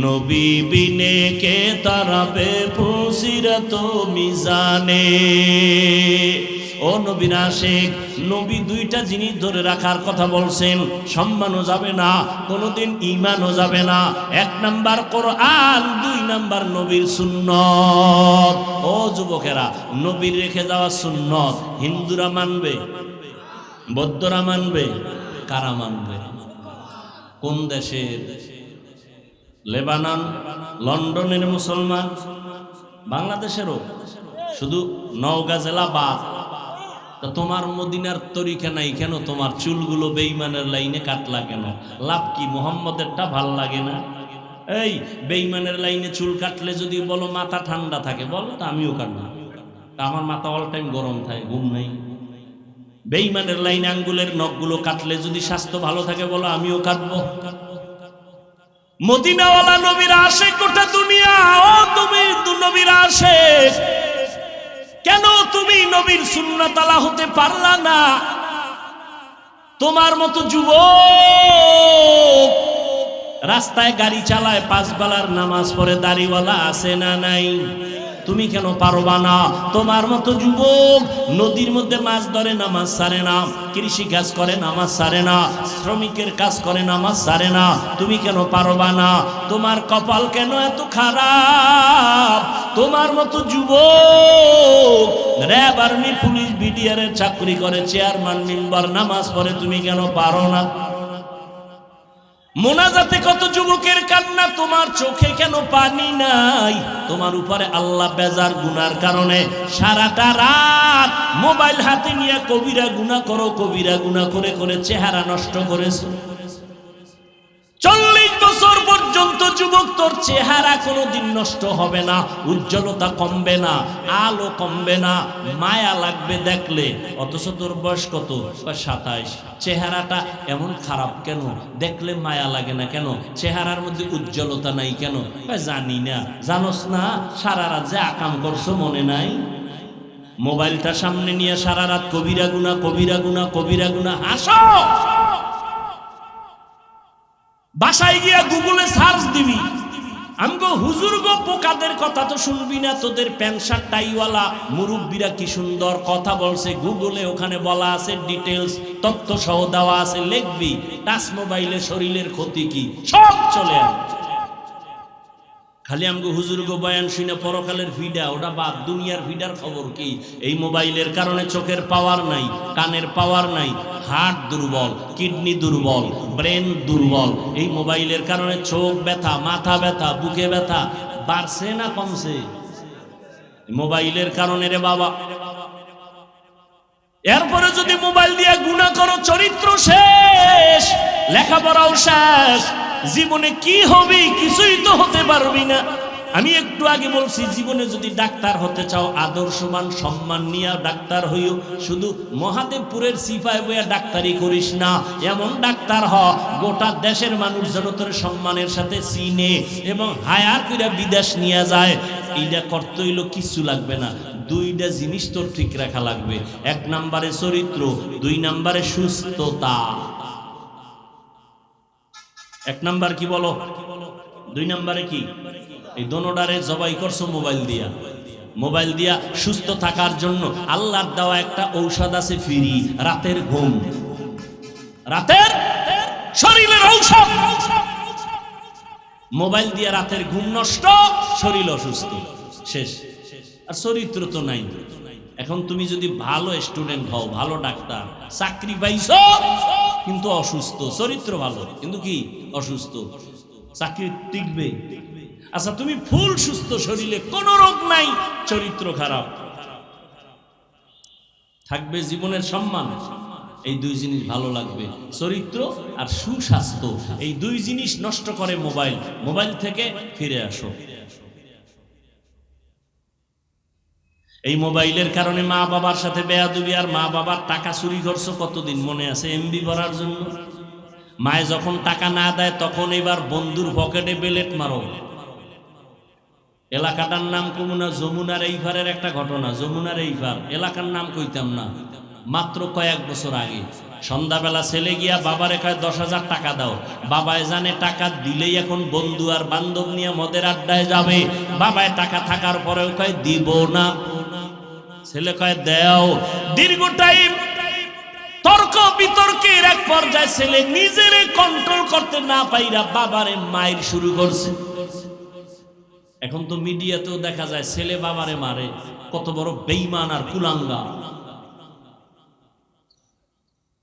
নবী বিনে কে তারাবে ফুসিরত মিজানে। ও নবীর আশিক, নবী দুইটা জিনিস ধরে রাখার কথা বলছেন, সম্মানও যাবে না, কোনোদিন ঈমানও যাবে না। 1 নাম্বার কোরআন, 2 নাম্বার নবীর সুন্নত। ও যুবকেরা, নবীর রেখে যাওয়া সুন্নত হিন্দুরা মানবে, বৌদ্ধরা মানবে, কারা মানবে? কোন দেশের? লেবানন, লন্ডনের মুসলমান, বাংলাদেশেরও, শুধু নওগাঁ জেলা বাদ। তা তোমার মদিনার তরিকা নাই কেন? তোমার চুলগুলো বেঈমানের লাইনে কাটলা কেন? লাভ কি? মুহাম্মদেরটা ভাল লাগে না? এই বেঈমানের লাইনে চুল কাটলে যদি বলো মাথা ঠান্ডা থাকে, বলো তো আমিও কাটবো। আমার মাথা অল টাইম গরম থাকে, ঘুম নাই। বেঈমানের লাইনে আঙ্গুলের নখগুলো কাটলে যদি স্বাস্থ্য ভালো থাকে, বলো আমিও কাটবো। মদিনাওয়ালা নবীর আশিক গোটা দুনিয়া। ও তুমি নবীর আশিক, কেন তুমি নবীর সুন্নাত আলা হতে পারলা না? তোমার মতো যুবক রাস্তায় গাড়ি চালায়, 5 বেলার নামাজ পড়ে, দাড়িওয়ালা আছে না নাই? তুমি কেন পারবা না? তোমার মতো যুবক নদীর মধ্যে মাছ ধরে, নামাজ ছাড়ে না, কৃষি কাজ করে, নামাজ ছাড়ে না, শ্রমিকের কাজ করে, নামাজ ছাড়ে না, তুমি কেন পারবা না? তোমার কপাল কেন এত খারাপ? তোমার মতো যুবক র্যাব, আর্মি, পুলিশ, বিডিআরের চাকরি করে, চেয়ারম্যান মেম্বার, নামাজ পড়ে, তুমি কেন পারো না? মোনাজাতে কত যুবকের কান্না, তোমার চোখে কেন পানি নাই? তোমার উপরে আল্লাহ বেজার গুনার কারণে সারাটা রাত মোবাইল হাতে নিয়ে কবিরা গুনাহ করো, কবিরা গুনাহ করে করে চেহারা নষ্ট করেছো। 40 বছর পর্যন্ত যুবক তোর চেহারা কোনোদিন নষ্ট হবে না, উজ্জ্বলতা কমবে না, আলো কমবে না, মায়া লাগবে দেখলে। অথচ তোর বয়স কত? 27। চেহারাটা এমন খারাপ কেন? দেখলে মায়া লাগে না কেন? চেহারার মধ্যে উজ্জ্বলতা নাই কেন? জানি না। জানোস না সারা রাত যে আকাম করছো মনে নাই? মোবাইলটা সামনে নিয়ে সারা রাত কবিরা গুনাহ, কবিরা গুনাহ, কবিরা গুনাহ। আসো বাসায় গিয়া গুগলে সার্চ দিবি, আমগো হুজুর গো পোকাদের কথা তো শুনবি না। তোদের প্যান্ট শার্ট টাইওয়ালা মুরব্বীরা কি সুন্দর কথা বলছে, গুগলে ওখানে বলা আছে, ডিটেলস তথ্য সহ দেওয়া আছে, লিখবি। টাচ মোবাইলে শরীরের ক্ষতি কি সব চলে আসে। খালি আমগো হুজুর গো বয়ান শুনে পরকালের ভিডা, ওটা বাদ। দুনিয়ার ভিডার খবর কি? এই মোবাইলের কারণে চোখের পাওয়ার নাই, কানের পাওয়ার নাই, হার্ট দুর্বল, কিডনি দুর্বল, ব্রেন দুর্বল। এই মোবাইলের কারণে চোখ ব্যথা, মাথা ব্যথা, বুকে ব্যথা বাড়ছে না কমছে? মোবাইলের কারণে রে বাবা। এরপরে যদি মোবাইল দিয়ে গুনাহ করো, চরিত্র শেষ, লেখাপড়াও শেষ, জীবনে কি হবে? কিছুই তো হতে পারবি না। আমি একটু আগে বলছি, জীবনে যদি ডাক্তার হতে চাও, আদর্শবান সম্মান নিয়ে ডাক্তার হইও। শুধু মহাদেবপুরের সিপাই বইয়া ডাক্তারি করিস না, এমন ডাক্তার হ গোটা দেশের মানুষ যেন তোর সম্মানের সাথে চিনে এবং হায়ার করে বিদেশ নিয়ে যায়। এইটা করতে হইলো কিছু লাগবে না, 2টা জিনিস তোর ঠিক রাখা লাগবে। 1 নম্বরে চরিত্র, 2 নম্বরে সুস্থতা। 1 নাম্বার কি বলো, 2 নম্বরে কি? এই দোনোটারে জবাই করছো মোবাইল দিয়া। মোবাইল দিয়া সুস্থ থাকার জন্য আল্লাহর দেওয়া একটা ঔষধ আছে ফ্রি, রাতের ঘুম। রাতের শরীরের ঔষধ। মোবাইল দিয়া রাতের ঘুম নষ্ট, শরীর অসুস্থ, শেষ। আর চরিত্র তো নাই। এখন তুমি যদি ভালো স্টুডেন্ট হও, ভালো ডাক্তার, চাকরি পাইছো কিন্তু অসুস্থ, চরিত্র ভালো কিন্তু কি অসুস্থ, চাকরি টিকবে? আচ্ছা তুমি ফুল সুস্থ, শরীরে কোনো রোগ নাই, চরিত্র খারাপ, থাকবে জীবনের সম্মান? এই 2 জিনিস ভালো লাগবে, চরিত্র আর সুস্বাস্থ্য। এই 2 জিনিস নষ্ট করে মোবাইল। মোবাইল থেকে ফিরে আসো। এই মোবাইলের কারণে মা বাবার সাথে বেয়াদবি, আর মা বাবার টাকা চুরি করছো কতদিন মনে আছে? এমবি ভরার জন্য। মায়ে যখন টাকা না দেয় তখন এবার বন্ধুর পকেটে বেলেট মারো। এলাকাটার নাম কমুনা, যমুনার এইপারের একটা ঘটনা। যমুনার এইপার এলাকার নাম কইতাম না, মাত্র কয়েক বছর আগে সন্ধ্যাবেলা ছেলে গিয়া বাবারে কয় 10,000 টাকা দাও। বাবায় জানে টাকা দিলেই এখন বন্ধু আর বান্ধব নিয়ে মদের আড্ডায় যাবে। বাবায় টাকা থাকার পরেও কয় দিব না, ছেলে কয় দেও। দীর্ঘ টাইম তর্ক বিতর্কের এক পর্যায়ে ছেলে নিজেরে কন্ট্রোল করতে না পাইরা বাবারে মাইর শুরু করছে। এখন তো মিডিয়াতেও দেখা যায় ছেলে বাবারে মারে, কত বড় বেঈমান আর কুলাঙ্গা।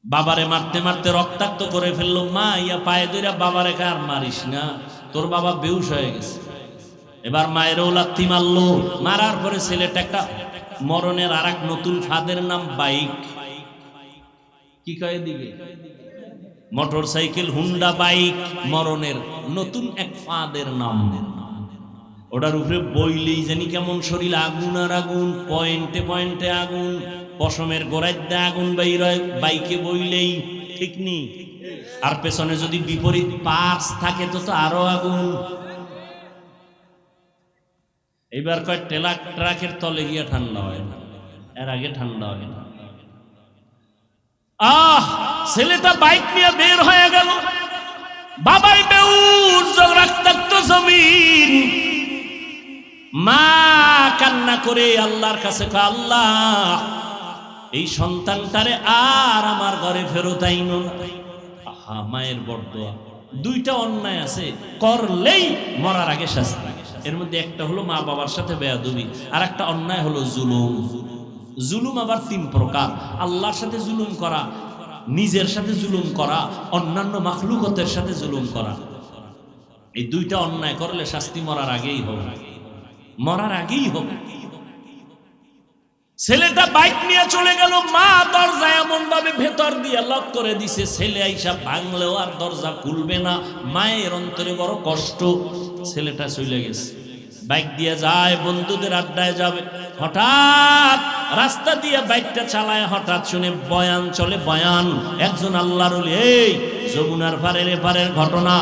বাবারে মারতে মারতে রক্তাক্ত করে ফেললো। মা ইয়া পায়ে ধরে বাবারে কার মারিস না, তোর বাবা বেহুশ হয়ে গেছে। এবার মায়েরও লাথি মারলো। মারার পরে ছেলেটা একটা মরণের আর এক নতুন ফাঁদের নাম বাইক। কি কয় দিকে? মোটর সাইকেল, হুন্ডা বাইক, মরণের নতুন এক ফাঁদের নাম। ওটার উপরে বইলেই জানি কেমন শরীর আগুন আর আগুন, পয়েন্টে পয়েন্টে আগুন, পশমের গোড়ায় আগুন বাইর হয় বাইকে বইলেই, ঠিক নি? আর পেছনে যদি বিপরীত পার্স থাকে তো আরো আগুন। এবার কয় ট্রাকের তলে গিয়া ঠান্ডা হয় না, এর আগে ঠান্ডা হয় না। ছেলেটা বাইক নিয়ে বের হয়ে গেল, বাবাই বেউর রক্তাক্ত জমিন। মা কান্না করে আল্লাহর কাছে কয়, আল্লাহ এই সন্তানটারে আর আমার ঘরে ফেরত আইনো না। আহা, মায়ের বড় দোয়া। দুইটা অন্যায় আছে, করলেই মরার আগে শাস্তি। এর মধ্যে একটা হলো মা বাবার সাথে বেয়াদবি, আর একটা অন্যায় হলো জুলুম। জুলুম আবার তিন প্রকার: আল্লাহর সাথে জুলুম করা, নিজের সাথে জুলুম করা, অন্যান্য মাখলুকতের সাথে জুলুম করা। এই দুইটা অন্যায় করলে শাস্তি মরার আগেই হবে, মরার আগেই হবে। ছেলেটা বাইক নিয়ে চলে গেল, মা দরজা এমন ভাবে ভেতর দিয়ে লক করে দিছে, ছেলে আইসা ভাঙলেও আর দরজা খুলবে না। মায়ের অন্তরে বড় কষ্ট। ছেলেটা চলে গেছে, বাইক দিয়ে যায়, বন্ধুদের আড্ডায় যাবে। হঠাৎ রাস্তা দিয়ে বাইকটা চালায়, হঠাৎ শুনে বয়ান চলে, বয়ান। একজন আল্লাহর ওলি, এই যমুনার পারের এপারের ঘটনা।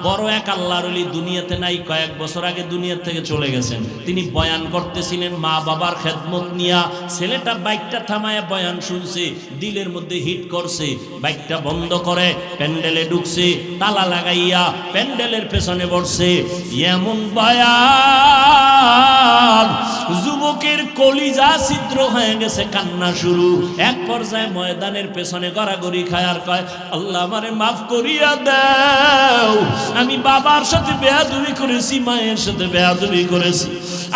বড় এক আল্লাহর ওলি দুনিয়াতে নাই, কয়েক বছর আগে দুনিয়া থেকে চলে গেছেন। তিনি বয়ান করতেছিলেন মা বাবার খেদমত নিয়া। ছেলেটা বাইকটা থামায় বয়ান শুনছে, দিলের মধ্যে হিট করছে, বাইকটা বন্ধ করে প্যান্ডেলে ঢুকছে, তালা লাগাইয়া প্যান্ডেলের পেছনে বসছে। এমন বয়ান, যুবকের কলিজা ছিদ্র হয়ে গেছে, কান্না শুরু। এক পর্যায়ে ময়দানের পেছনে গড়াগড়ি খায় আর কয়, আল্লাহ আমারে মাফ করিয়া দাও, আমি বাবার সাথে বেয়াদবি করেছি, মায়ের সাথে বেয়াদবি করেছি।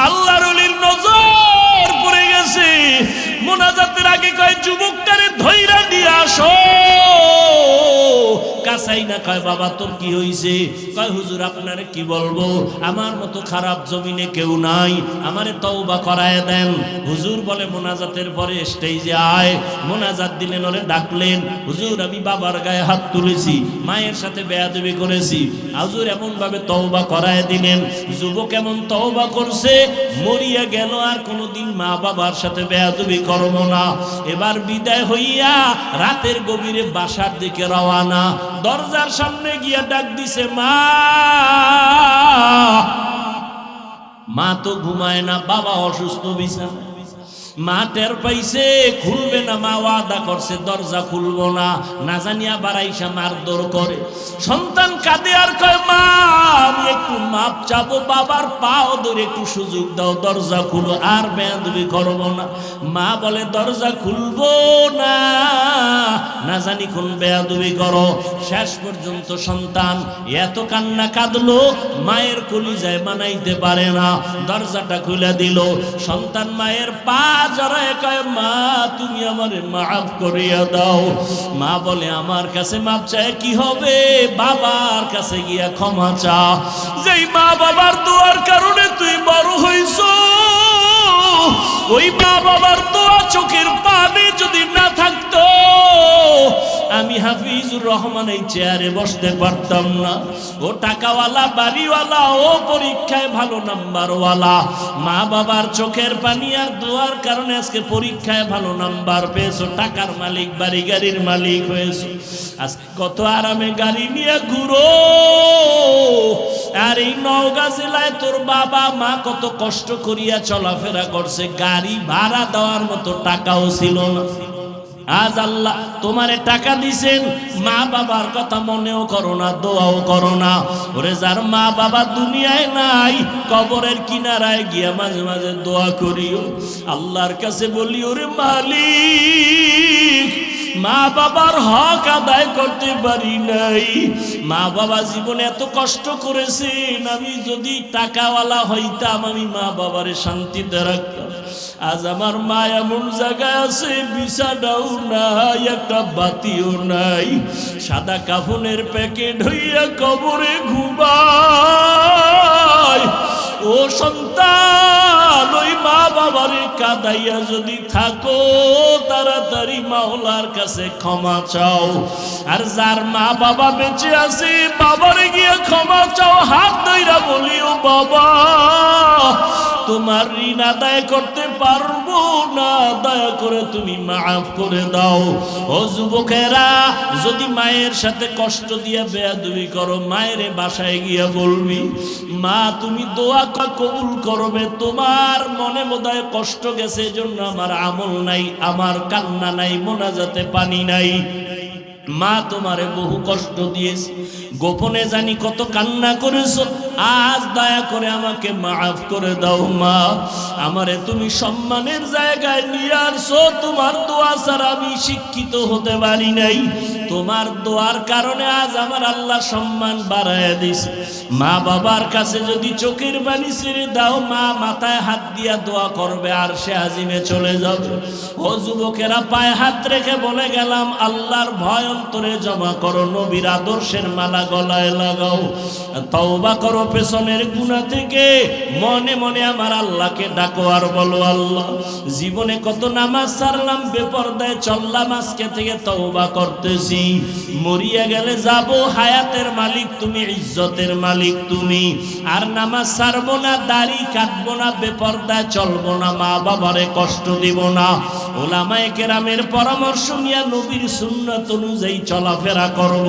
আল্লাহর ওলির নজর পড়ে গেছে। মোনাজাতের আগে কয়, যুবকটারে ধইরা নিয়ে আসো। কাছাই না, কয় বাবা তোর কি হইছে? কয় হুজুর আপনারে কি বলবো, আমার মতো খারাপ জমিনে কেউ নাই, আমারে তওবা করায় দেন। হুজুর বলে মোনাজাতের পরে স্টেজে আয়। মোনাজাত দিলেন, ওরে ডাকলেন। হুজুর আমি বাবার গায়ে হাত তুলেছি, মায়ের সাথে বেয়াদবি করেছি। হুজুর এমন ভাবে তওবা করায় দিলেন। যুবক এমন তওবা করছে, মরিয়া গেল, আর কোনোদিন মা বাবার সাথে বেয়াদবি করব না। এবার বিদায় হইয়া রাতের গভীরে বাসার দিকে রওয়ানা। দরজার সামনে গিয়া ডাক দিছে, মা। মা তো ঘুমায় না, বাবা অসুস্থ বিছানা। মা টের পাইছে, খুলবে না। মা ওয়াদা করছে দরজা খুলবো না, না জানিয়া বাড়াইসা মারধর করে। সন্তান কাঁদে আর কয়, মা আমি একটু মাপ চাবো, বাবার পাও ধরে একটু সুযোগ দাও, দরজা খুলো, আর বেয়াদবি করবো না। মা বলে দরজা খুলবো না, না জানি কোন বেয়াদবি করো। শেষ পর্যন্ত সন্তান এত কান্না কাঁদলো, মায়ের কলিজায় মানাইতে পারে না, দরজাটা খুলে দিল। সন্তান মায়ের পা জড়ায় কয়, মা তুমি আমারে মাফ করিয়া দাও। মা বলে আমার কাছে মাপ চায় কি হবে, বাবার কাছে গিয়া ক্ষমা চা। যেই মা বাবার দোয়ার কারণে তুই বড় হইছ, ওই মা বাবার দোয়া চোখের পানি যদি না থাকতো, আমি হাফিজুর রহমান এই চেয়ারে বসতে পারতাম না। ও টাকাওয়ালা, বাড়িওয়ালা, ও পরীক্ষায় ভালো নাম্বারওয়ালা। মা বাবার চোখের পানি আর দোয়ার কারণে আজকে পরীক্ষায় ভালো নাম্বার পেয়েছো, টাকার মালিক, বাড়ি গাড়ির মালিক হয়েছো। আজকে কত আরামে গাড়ি নিয়ে ঘুরো। আর এই নওগাঁ জেলায় তোর বাবা মা কত কষ্ট করিয়া চলাফেরা করছে, গাড়ি ভাড়া দেওয়ার মতো টাকাও ছিল না। আজ আল্লাহ তোমারে টাকা দিছেন, মা বাবার কথা মনেও করো না, দোয়াও করো না। ওরে যার মা বাবা দুনিয়ায় নাই, কবরের কিনারায় গিয়া মাঝে মাঝে দোয়া করিও, আল্লাহর কাছে বলি, ওরে মালিক মা বাবার হক আদায় করতে পারি নাই, মা বাবা জীবনে এত কষ্ট করেছেন, আমি যদি টাকাওয়ালা হইতাম আমি মা বাবারে শান্তিতে রাখতাম। আজ আমার মা এমন জায়গায় আছে, বিছানাও নাই, একটা বাতিও নাই, সাদা কাফনের প্যাকেট হইয়া কবরে ঘুমায়। ও সন্তান, ওই মা বাবারে কাঁদাইয়া যদি থাকো, তাড়াতাড়ি মাওলার কাছে ক্ষমা চাও। আর যার মা বাবা বেঁচে আছে, বাবারে গিয়ে ক্ষমা চাও, হাত ধইরা বলিও, বাবা তোমার ঋণ আদায় করতে পারবো না, দয়া করে তুমি মাফ করে দাও। ও যুবকেরা, যদি মায়ের সাথে কষ্ট দিয়ে বেয়াদবি করো, মায়ের বাসায় গিয়া বলবি, মা তুমি দোয়া কবুল করবে, তোমার মনে বোধহয় কষ্ট গেছে, এজন্য আমার আমল নাই, আমার কান্না নাই, মোনাজাতে পানি নাই। মা তোমারে বহু কষ্ট দিয়েছে, গোপনে জানি কত কান্না করেছো, আজ দয়া করে আমাকে মাফ করে দাও মা। আমারে তুমি সম্মানের জায়গায় নিয়ে আসছো, তোমার দোয়া ছাড়া আমি শিক্ষিত হতে পারি নাই, তোমার দোয়ার কারণে আজ আমার আল্লাহ সম্মান বাড়ায় দিছে। মা বাবার কাছে যদি চোখের পানি ছেড়ে দাও, মা মাথায় হাত দিয়া দোয়া করবে আর সে আজিমে চলে যাবে। ও যুবকেরা, পায়ে হাত রেখে বলে গেলাম, আল্লাহর ভয় অন্তরে জমা করো, নবীর আদর্শের মালা গলায় লাগাও, তওবা করো পেছনের গুনাহ থেকে, মনে মনে আমার আল্লাহকে ডাকো আর বলো, আল্লাহ জীবনে কত নামাজ ছাড়লাম, বেপরদায় চললাম, আজকে থেকে তওবা করতেছি, মরিয়া গেলে যাব, হায়াতের মালিক তুমি, ইজ্জতের মালিক তুমি, আর নামাজ ছাড়বো না, দাড়ি কাটবো না, বেপরদায় চলবো না, মা বাবারে কষ্ট দিব না। ওলামায়ে কেরামের পরামর্শ নিয়ে নবীর সুন্নাত অনুযায়ী চলাফেরা করব।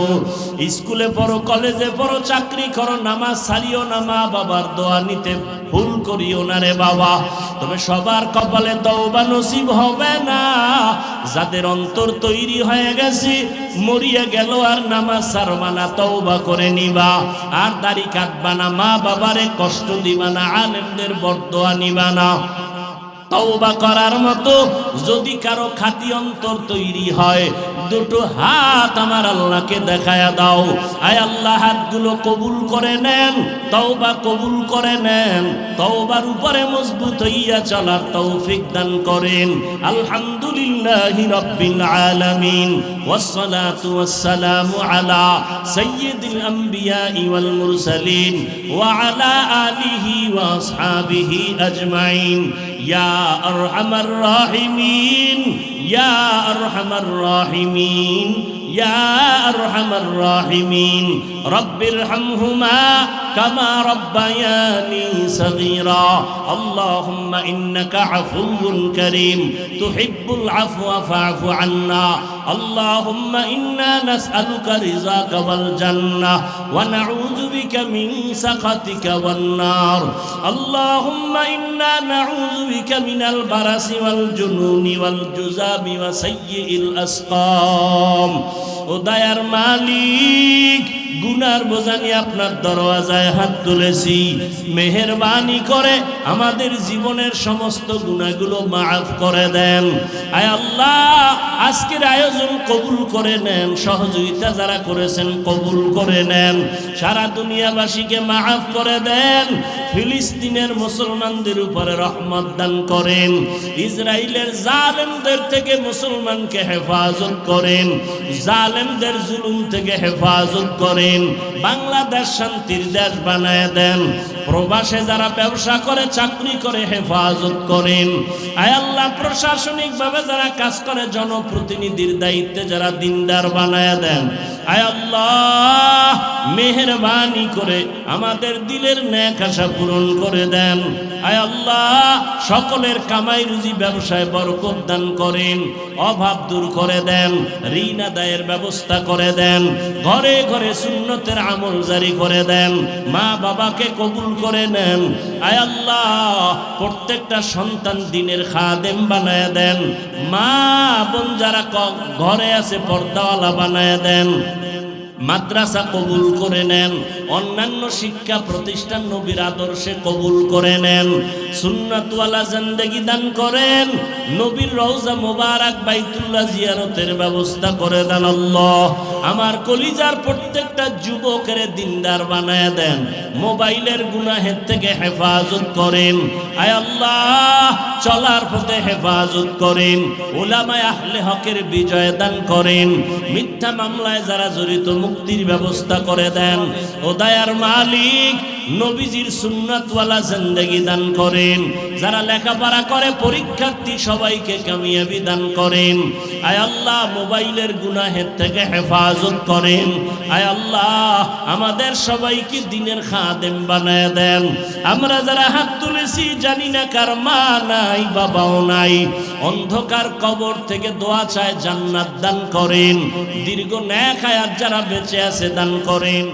স্কুলে পড়ো, কলেজে পড়ো, চাকরি করো, নামাজ ছাড়িও না, মা বাবার দোয়া নিতে ভুল করিও না রে বাবা। তবে সবার কপালে তওবা নসিব হবে না। যাদের অন্তর তৈরি হয়ে গেছে, মরিয়া গেল আর নামাজ ছাড়বা না, তওবা করে নিবা, আর দাড়ি কাটবা না, মা বাবারে কষ্ট দিবা না, আলেমদের বরদোয়া নিবা না। তওবা করার মতো যদি কারো খাঁটি অন্তর তৈরি হয়, দুটো হাত আমার আল্লাহকে দেখায়া দাও। আয় আল্লাহ, হাতগুলো কবুল করে নেন, তওবা কবুল করে নেন, তওবার উপরে মজবুত হইয়া চলার তৌফিক দান করেন। আলহামদুলিল্লাহি রাব্বিল আলামিন, ওয়াসসালাতু ওয়াসসালামু আলা সাইয়্যিদিল আমবিয়াই ওয়াল মুরসালিন ওয়া আলা আলিহি ওয়া আসহাবিহি আজমাইন। ইয়া আরহামার রাহিমিন, ইয়া আরহামার রাহিমিন, ইয়া আরহামার রাহিমিন, রব্বিরহামহুমা কামা রব্বায়ানি সগীরা। আল্লাহুম্মা ইন্নাকা আফুউন কারীম, তুহিব্বুল আফওয়া ফা'ফু আন্না। আল্লাহুম্মা ইন্না নাসআলুকা রিযাকা ওয়াল জান্নাহ ওয়া নাউযু বিকা মিন সাখাতিকা ওয়ান নার। আল্লাহুম্মা ইন্না নাউযু বিকা মিনাল বারাসি ওয়াল জুনুনি ওয়াল জুযামি ওয়া সাইয়্যিল আসকাম। ও দয়ার মালিক, গুনার বোঝা নিয়ে আপনার দরওয়াজায় হাত তুলেছি, মেহেরবানি করে আমাদের জীবনের সমস্ত গুনাহগুলো মাফ করে দেন। আয় আল্লাহ, আজকের আয়োজন কবুল করে নেন, সহযোগিতা যারা করেছেন কবুল করে নেন, সারা দুনিয়াবাসীকে মাফ করে দেন। ফিলিস্তিনের মুসলমানদের উপরে রহমত দান করেন, ইসরায়েলের জালেমদের থেকে মুসলমানকে হেফাজত করেন, জালেমদের জুলুম থেকে হেফাজত করেন, বাংলাদেশ শান্তির দেশ বানায় দেন। প্রবাসে যারা ব্যবসা করে, চাকরি করে, হেফাজত করেন। আয় আল্লাহ, প্রশাসনিক ভাবে যারা কাজ করে, জনপ্রতিনিধির দায়িত্বে যারা দিনদার বানায় দেন। আয় আল্লাহ, মেহেরবানি করে আমাদের দিলের নেক আশা পূরণ করে দেন। আয় আল্লাহ, সকলের কামাই রুজি ব্যবসায় বরকত দান করেন, অভাব দূর করে দেন, ঋণ আদায়ের ব্যবস্থা করে দেন, ঘরে ঘরে সুন্নতের আমল জারি করে দেন, মা বাবাকে কবুল করে নেন। আয় আল্লাহ, প্রত্যেকটা সন্তান দিনের খাদেম বানায় দেন, মা বোন যারা ঘরে আছে পর্দাওয়ালা বানায় দেন, মাদ্রাসা কবুল করে নেন, অন্যান্য শিক্ষা প্রতিষ্ঠান নবীর আদর্শে কবুল করে নেন, সুন্নাতওয়ালা জিন্দেগি দান করেন, নবীর রওজা মোবারক বাইতুল্লাহ জিয়ারতের ব্যবস্থা করে দেন। আল্লাহ, আমার কলিজার প্রত্যেকটা যুবকের দিনদার বানায় দেন, মোবাইলের গুনাহের থেকে হেফাজত করেন। আয় আল্লাহ, চলার পথে হেফাজত করেন, উলামায়ে আহলে হকের বিজয় দান করেন, মিথ্যা মামলায় যারা জড়িত মুক্তির ব্যবস্থা করে দেন। ও দয়ার মালিক, নবীজির সুন্নাতওয়ালা জিন্দেগি দান করেন। যারা লেখাপড়া করে পরীক্ষার্থী সবাইকে কামিয়াবি দান করেন। আয় আল্লাহ মোবাইলের গুনাহের থেকে হেফাজত করেন। আয় আল্লাহ আমাদের সবাইকে দ্বীনের খাদেম বানায় দেন। আমরা যারা হাত তুলেছি জানি না কার মা নাই বাবাও নাই, অন্ধকার কবর থেকে দোয়া চায় জান্নাত দান করেন। দীর্ঘ নেক হায়াত যারা বেঁচে আছে দান করেন।